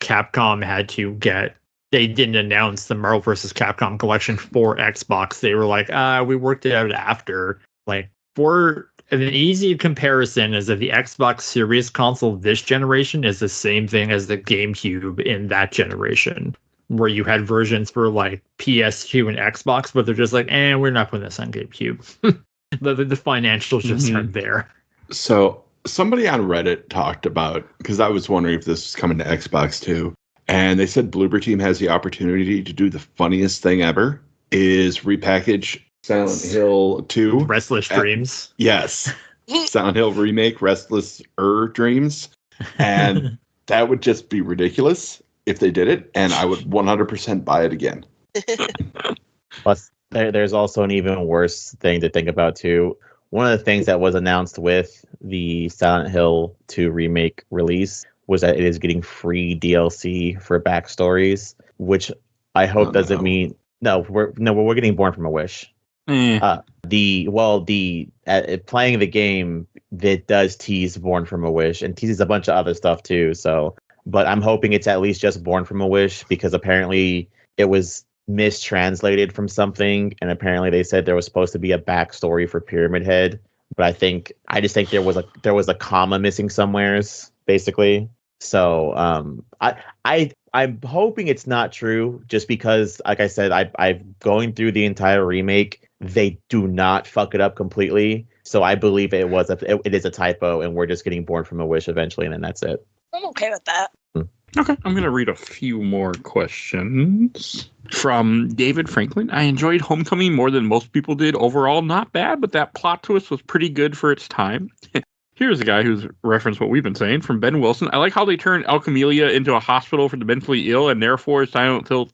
Capcom had to get. They didn't announce the Marvel vs. Capcom collection for Xbox. They were like, we worked it out after. Like for an easy comparison is that the Xbox Series console this generation is the same thing as the GameCube in that generation, where you had versions for like PS2 and Xbox, but they're just like, we're not putting this on GameCube. the financials just aren't there. So somebody on Reddit talked about, because I was wondering if this was coming to Xbox too, and they said Bloober Team has the opportunity to do the funniest thing ever, is repackage Silent Hill 2. Restless Dreams. Yes. Silent Hill remake, Restless Dreams. And that would just be ridiculous if they did it, and I would 100% buy it again. Plus, there's also an even worse thing to think about too. One of the things that was announced with the Silent Hill 2 remake release was that it is getting free DLC for backstories, which I hope doesn't mean we're getting Born from a Wish. Playing the game that does tease Born from a Wish and teases a bunch of other stuff too. So, but I'm hoping it's at least just Born from a Wish, because apparently it was mistranslated from something, and apparently they said there was supposed to be a backstory for Pyramid Head, but I just think there was a comma missing somewheres, basically. So I'm hoping it's not true, just because, like I said, I've going through the entire remake. They do not fuck it up completely. So I believe it is a typo, and we're just getting Born from a Wish eventually, and then that's it. I'm okay with that. Okay, I'm going to read a few more questions. From David Franklin. I enjoyed Homecoming more than most people did. Overall, not bad, but that plot twist was pretty good for its time. Here's a guy who's referenced what we've been saying. From Ben Wilson. I like how they turned El Camellia into a hospital for the mentally ill, and therefore Silent Hill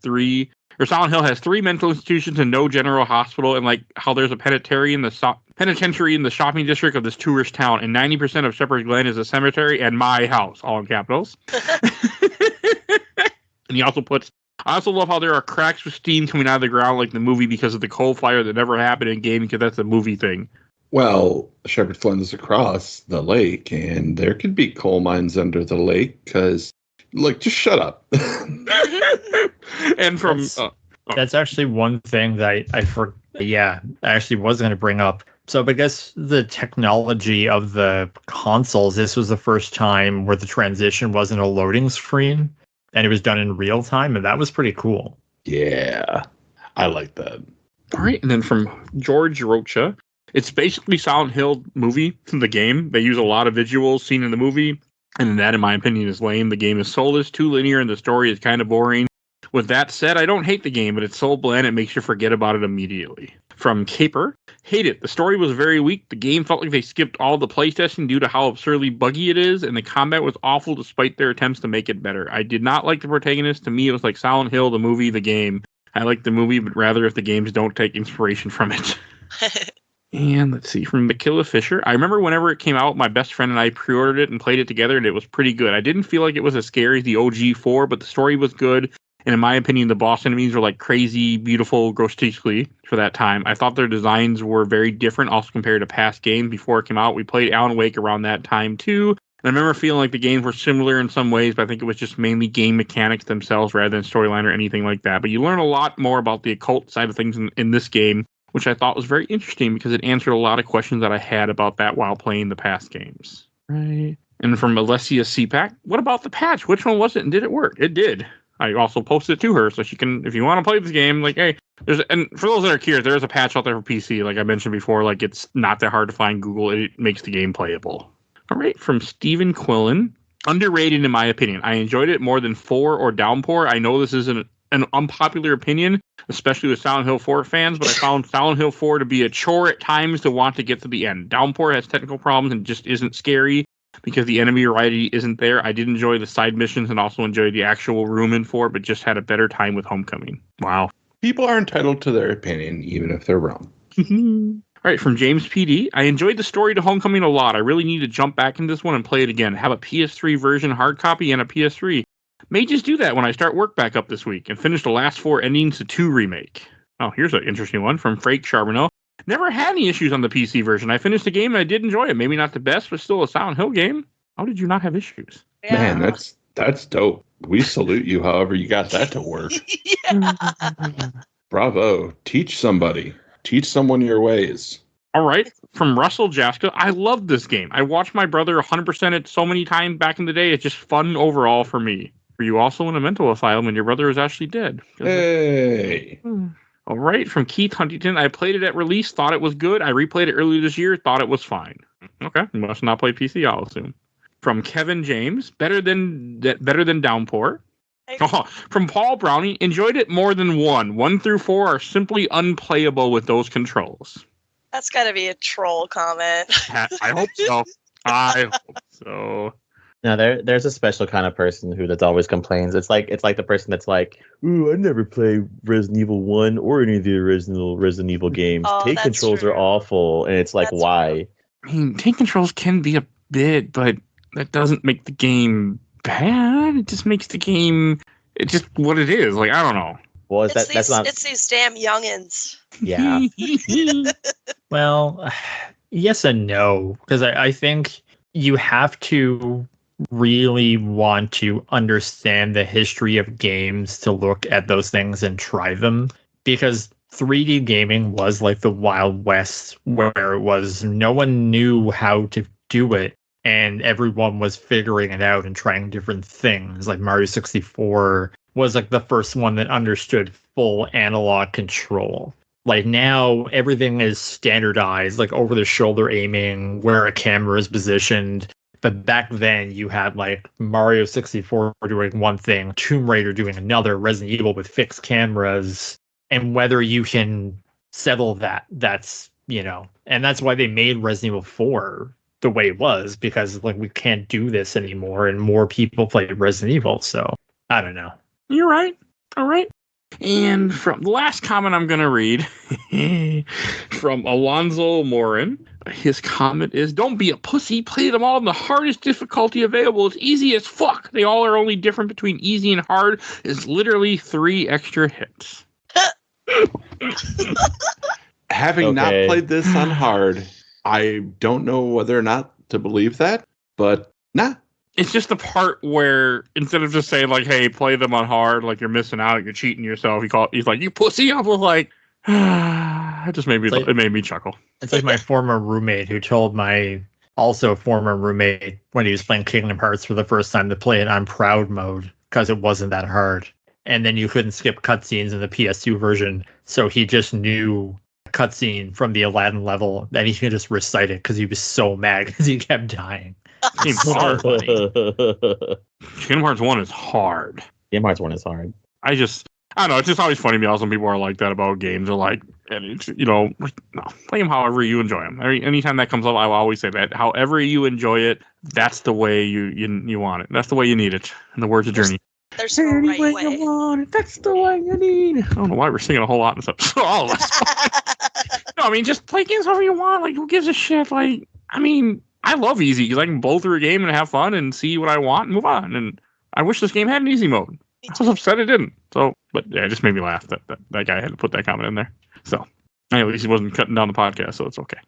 has 3 mental institutions and no general hospital, and like how there's a penitentiary in the shopping district of this tourist town, and 90% of Shepherd's Glen is a cemetery, and my house, all in capitals. And he also puts, I also love how there are cracks with steam coming out of the ground like the movie because of the coal fire that never happened in game, because that's a movie thing. Well, Shepherd's Glen is across the lake, and there could be coal mines under the lake, because, like, just shut up. And from... That's actually one thing that I actually was going to bring up. So I guess the technology of the consoles, this was the first time where the transition wasn't a loading screen, and it was done in real time, and that was pretty cool. Yeah, I like that. All right, and then from George Rocha, it's basically Silent Hill movie from the game. They use a lot of visuals seen in the movie, and that, in my opinion, is lame. The game is soulless, too linear, and the story is kind of boring. With that said, I don't hate the game, but it's so bland it makes you forget about it immediately. From Caper, hate it. The story was very weak. The game felt like they skipped all the playtesting due to how absurdly buggy it is, and the combat was awful despite their attempts to make it better. I did not like the protagonist. To me, it was like Silent Hill, the movie, the game. I like the movie, but rather if the games don't take inspiration from it. And let's see, from Makilla Fisher. I remember whenever it came out, my best friend and I pre-ordered it and played it together, and it was pretty good. I didn't feel like it was as scary as the OG 4, but the story was good. And in my opinion, the boss enemies were like crazy, beautiful, grotesquely for that time. I thought their designs were very different, also compared to past games before it came out. We played Alan Wake around that time too. And I remember feeling like the games were similar in some ways, but I think it was just mainly game mechanics themselves rather than storyline or anything like that. But you learn a lot more about the occult side of things in this game, which I thought was very interesting because it answered a lot of questions that I had about that while playing the past games. Right. And from Alessia CPAC, what about the patch? Which one was it and did it work? It did. I also posted it to her so she can, if you want to play this game, like, hey, and for those that are curious, there is a patch out there for PC. Like I mentioned before, like it's not that hard to find. Google it makes the game playable. All right, from Stephen Quillen, underrated in my opinion. I enjoyed it more than 4 or Downpour. I know this is an unpopular opinion, especially with Silent Hill 4 fans, but I found Silent Hill 4 to be a chore at times to want to get to the end. Downpour has technical problems and just isn't scary because the enemy variety isn't there. I did enjoy the side missions and also enjoyed the actual room in 4, but just had a better time with Homecoming. Wow. People are entitled to their opinion, even if they're wrong. All right, from James PD. I enjoyed the story to Homecoming a lot. I really need to jump back in this one and play it again. Have a PS3 version hard copy and a PS3. May just do that when I start work back up this week and finish the last 4 endings to 2 remake. Oh, here's an interesting one from Frank Charbonneau. Never had any issues on the PC version. I finished the game and I did enjoy it. Maybe not the best, but still a Silent Hill game. How did you not have issues? Yeah. Man, that's dope. We salute you, however you got that to work. Yeah. Bravo. Teach somebody. Teach someone your ways. All right, from Russell Jaska. I loved this game. I watched my brother 100% it so many times back in the day. It's just fun overall for me. Were you also in a mental asylum and your brother was actually dead? Hey. All right, from Keith Huntington. I played it at release, thought it was good. I replayed it earlier this year, thought it was fine. Okay, you must not play PC, I'll assume. From Kevin James. Better than Downpour. Oh, from Paul Brownie. Enjoyed it more than 1. 1 through 4 are simply unplayable with those controls. That's got to be a troll comment. I hope so. I hope so. No, there's a special kind of person that's always complains. It's like the person that's like, "Ooh, I never play Resident Evil 1 or any of the original Resident Evil games. Oh, Take that's controls true. are awful." And it's like, That's why? I mean, take controls can be a bit, but that doesn't make the game bad. It just makes the game it's just what it is. Like, I don't know. Well, It's these damn youngins. yeah. Well, yes and no, because I think you have to really want to understand the history of games to look at those things and try them, because 3D gaming was like the Wild West, where it was no one knew how to do it and everyone was figuring it out and trying different things. Like Mario 64 was like the first one that understood full analog control. Like now everything is standardized, like over the shoulder aiming, where a camera is positioned. But back then you had like Mario 64 doing one thing, Tomb Raider doing another, Resident Evil with fixed cameras. And whether you can settle that's, and that's why they made Resident Evil 4 the way it was, because like we can't do this anymore and more people play Resident Evil. So I don't know. You're right. All right. And from the last comment I'm going to read from Alonzo Morin, his comment is, "Don't be a pussy. Play them all on the hardest difficulty available. It's easy as fuck. They all are only different between easy and hard. It's literally 3 extra hits." Having not Okay. played this on hard, I don't know whether or not to believe that, but nah. It's just the part where instead of just saying like, "Hey, play them on hard," like you're missing out, you're cheating yourself. He's like, "You pussy." I was like, it just made me It's like- it made me chuckle. It's like my former roommate who told my also former roommate when he was playing Kingdom Hearts for the first time to play it on proud mode because it wasn't that hard. And then you couldn't skip cutscenes in the PS2 version. So he just knew a cutscene from the Aladdin level that he could just recite it because he was so mad because he kept dying. Game's hard, buddy. Kingdom Hearts 1 is hard. Game Hearts 1 is hard. I don't know. It's just always funny to me how some people are like that about games. They're like, and it's, like, no, play them however you enjoy them. Anytime that comes up, I will always say that. However you enjoy it, that's the way you want it. That's the way you need it. In the words of Journey. There's no right You way. want it, that's the way you need it. I don't know why we're singing a whole lot in this episode. All of us. No, I mean, just play games however you want. Like, who gives a shit? Like, I mean, I love easy because I can bowl through a game and have fun and see what I want and move on. And I wish this game had an easy mode. I was upset it didn't. So, but yeah, it just made me laugh that guy had to put that comment in there. So, at least he wasn't cutting down the podcast, so it's okay.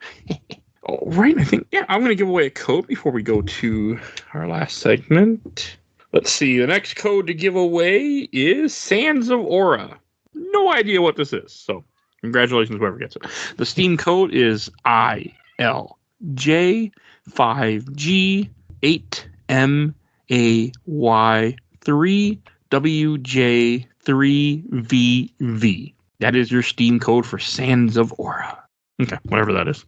All right, I think, yeah, I'm going to give away a code before we go to our last segment. Let's see, the next code to give away is Sands of Aura. No idea what this is, so congratulations whoever gets it. The Steam code is ILJ5G8MAY3WJ3VV. That is your Steam code for Sands of Aura. Okay, whatever that is.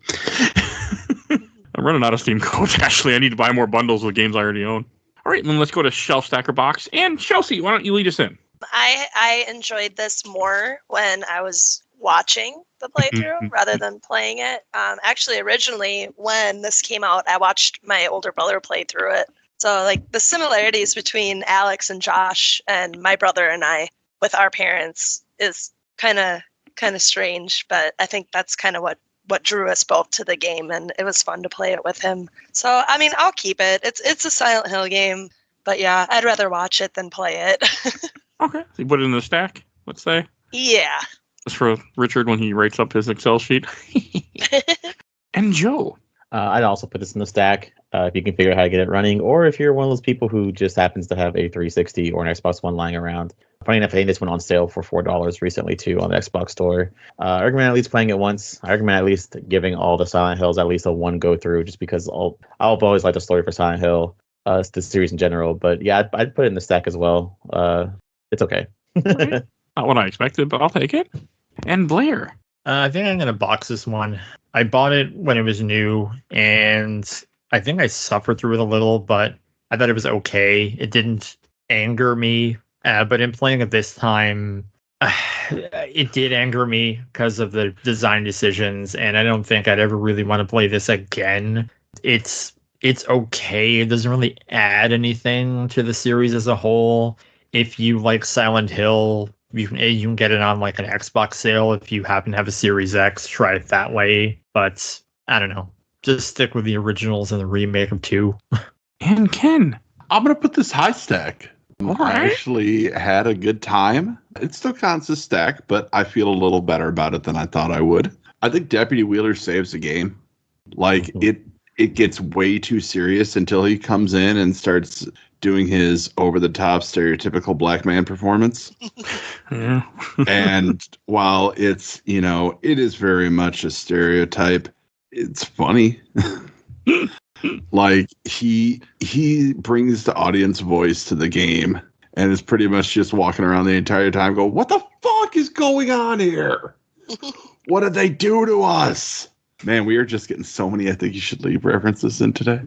I'm running out of Steam codes, actually. I need to buy more bundles with games I already own. All right, then let's go to Shelf Stacker Box. And Chelsea, why don't you lead us in? I enjoyed this more when I was watching the playthrough rather than playing it. Actually, originally, when this came out, I watched my older brother play through it. So, like, the similarities between Alex and Josh and my brother and I with our parents is kind of strange, but I think that's kind of what drew us both to the game, and it was fun to play it with him. So, I mean, I'll keep it. It's a Silent Hill game, but yeah, I'd rather watch it than play it. Okay, so you put it in the stack, let's say. Yeah. That's for Richard when he writes up his Excel sheet. And Joe. I'd also put this in the stack if you can figure out how to get it running, or if you're one of those people who just happens to have a 360 or an Xbox One lying around. Funny enough, I think this went on sale for $4 recently too on the Xbox Store. I recommend at least playing it once. I recommend at least giving all the Silent Hills at least a one go through, just because I've always liked the story for Silent Hill, the series in general. But yeah, I'd put it in the stack as well. It's okay. Not what I expected, but I'll take it. And Blair. I think I'm going to box this one. I bought it when it was new, and I think I suffered through it a little, but I thought it was okay. It didn't anger me, but in playing it this time, it did anger me because of the design decisions, and I don't think I'd ever really want to play this again. It's okay. It doesn't really add anything to the series as a whole. If you like Silent Hill, you can get it on like an Xbox sale. If you happen to have a Series X, try it that way. But I don't know. Just stick with the originals and the remake of 2. And Ken. I'm going to put this high stack. All I right. actually had a good time. It still counts as stack, but I feel a little better about it than I thought I would. I think Deputy Wheeler saves the game. Like, it gets way too serious until he comes in and starts doing his over-the-top stereotypical black man performance. Yeah. And while it's, it is very much a stereotype, it's funny. Like, he brings the audience voice to the game and is pretty much just walking around the entire time going, what the fuck is going on here? What did they do to us? Man, we are just getting so many I think you should leave references in today.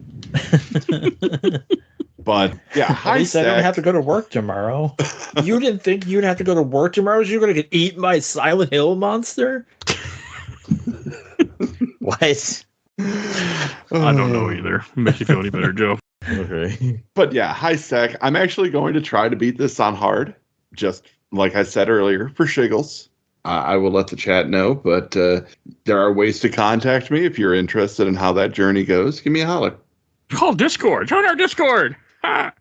But yeah, At least I don't have to go to work tomorrow. You didn't think you'd have to go to work tomorrow? You're going to get eaten by a Silent Hill monster? What? I don't know either. Makes you feel any better, Joe. Okay. But yeah, high stack. I'm actually going to try to beat this on hard, just like I said earlier, for shiggles. I will let the chat know, but there are ways to contact me if you're interested in how that journey goes. Give me a holler. Call Discord. Join our Discord. Ah.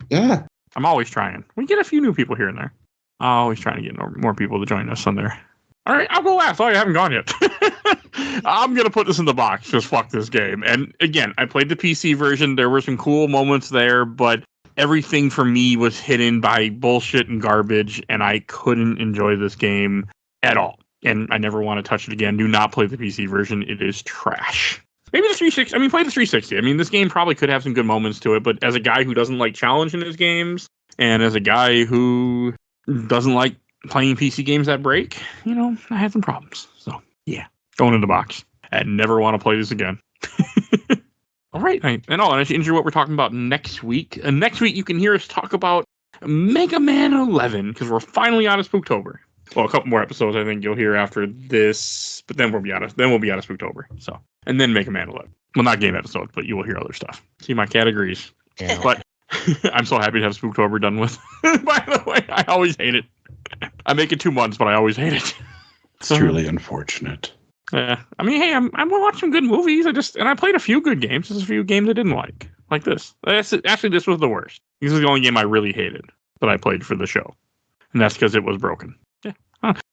Yeah. I'm always trying. We get a few new people here and there. Always trying to get more people to join us on there. All right, I'll go last. Oh, you haven't gone yet. I'm going to put this in the box. Just fuck this game. And again, I played the PC version. There were some cool moments there, but everything for me was hidden by bullshit and garbage, and I couldn't enjoy this game at all. And I never want to touch it again. Do not play the PC version. It is trash. Maybe the 360. I mean, play the 360. I mean, this game probably could have some good moments to it, but as a guy who doesn't like challenge in his games, and as a guy who doesn't like playing PC games that break, I had some problems. So, yeah, going in the box. I never want to play this again. All right. And I should injure what we're talking about next week. And next week, you can hear us talk about Mega Man 11, because we're finally out of Spooktober. Well, a couple more episodes I think you'll hear after this, but then we'll be out of Spooktober. So, and then Mega Man 11. Well, not game episodes, but you will hear other stuff. See, my cat agrees. Yeah. But I'm so happy to have Spooktober done with. By the way, I always hate it. I make it 2 months, but I always hate it. It's truly unfortunate. Yeah, I mean, hey, I'm gonna watch some good movies. I played a few good games. There's a few games I didn't like this. Actually, this was the worst. This is the only game I really hated that I played for the show, and that's because it was broken. Yeah,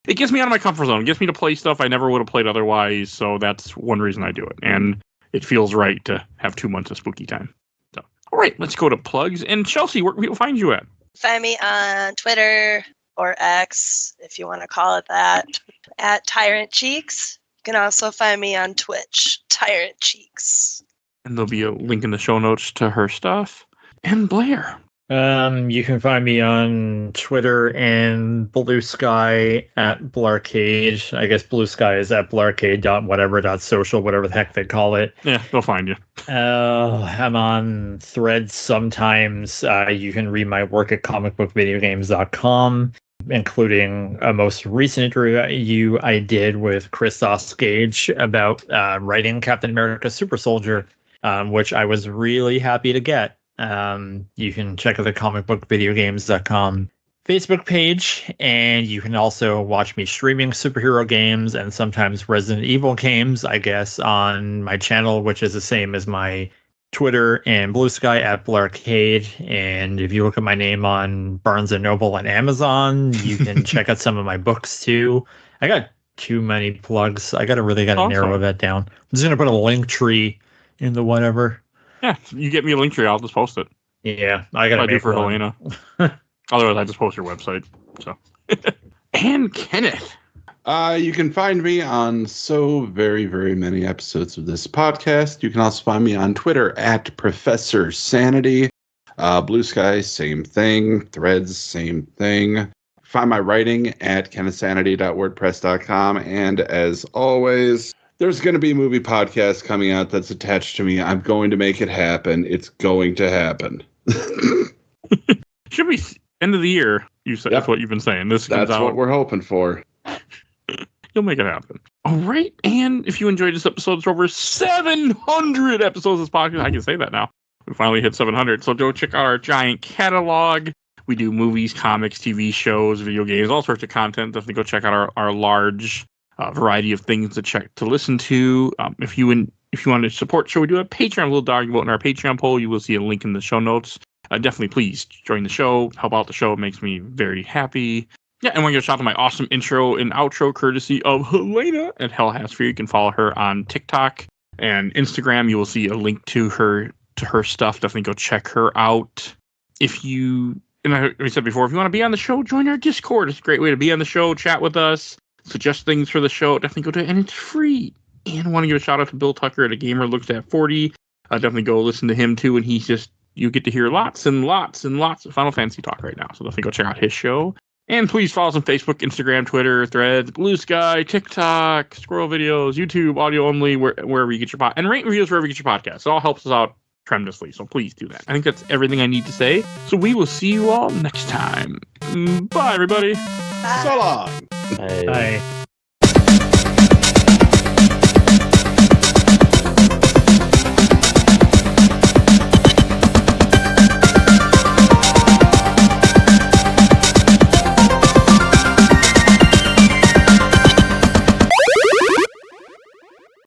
it gets me out of my comfort zone. It gets me to play stuff I never would have played otherwise. So that's one reason I do it, and it feels right to have 2 months of spooky time. So, all right, let's go to plugs. And Chelsea, where can people find you at? Find me on Twitter or X, if you want to call it that, at Tyrant Cheeks. You can also find me on Twitch, Tyrant Cheeks. And there'll be a link in the show notes to her stuff. And Blair. You can find me on Twitter and Blue Sky at Blarcade. I guess Blue Sky is at blarcade.whatever.social, whatever the heck they call it. Yeah, they'll find you. I'm on Threads sometimes. You can read my work at comicbookvideogames.com, including a most recent review I did with Christos Gage about writing Captain America Super Soldier, which I was really happy to get. You can check out the comicbookvideogames.com Facebook page, and you can also watch me streaming superhero games and sometimes Resident Evil games, I guess, on my channel, which is the same as my Twitter and Blue Sky at Blarcade. And if you look at my name on Barnes & Noble and Amazon, you can check out some of my books too. I got too many plugs. I really got to narrow that down. I'm just going to put a link tree in the whatever. Yeah, you get me a link tree, I'll just post it. Yeah, I got to do for Helena. Otherwise, I just post your website. So, and Kenneth. You can find me on so very, very many episodes of this podcast. You can also find me on Twitter at Professor Sanity. Blue Sky, same thing. Threads, same thing. Find my writing at kennethsanity.wordpress.com. And as always, there's going to be a movie podcast coming out that's attached to me. I'm going to make it happen. It's going to happen. Should be end of the year, you said. Yep. That's what you've been saying. This comes That's out. what we're hoping for. You'll make it happen. All right. And if you enjoyed this episode, it's over 700 episodes of this podcast. I can say that now. We finally hit 700. So go check out our giant catalog. We do movies, comics, TV shows, video games, all sorts of content. Definitely go check out our large variety of things to listen to. If you want to support the show, we do a Patreon. A little dog vote in our Patreon poll. You will see a link in the show notes. Definitely please join the show, help out the show. It makes me very happy. Yeah, and we're going to shout out my awesome intro and outro courtesy of Helena at Hell Has For You. You can follow her on TikTok and Instagram. You will see a link to her stuff. Definitely go check her out. And I said before, if you want to be on the show, join our Discord. It's a great way to be on the show, chat with us, suggest things for the show. Definitely go to it, and it's free. And I want to give a shout out to Bill Tucker at A Gamer Looks at 40. Definitely go listen to him too, and you get to hear lots and lots and lots of Final Fantasy talk right now. So definitely go check out his show. And please follow us on Facebook, Instagram, Twitter, Threads, Blue Sky, TikTok, Squirrel Videos, YouTube, audio only, wherever you get your and rate reviews wherever you get your podcast. It all helps us out tremendously. So please do that. I think that's everything I need to say. So we will see you all next time. Bye, everybody. Bye. So long. Bye.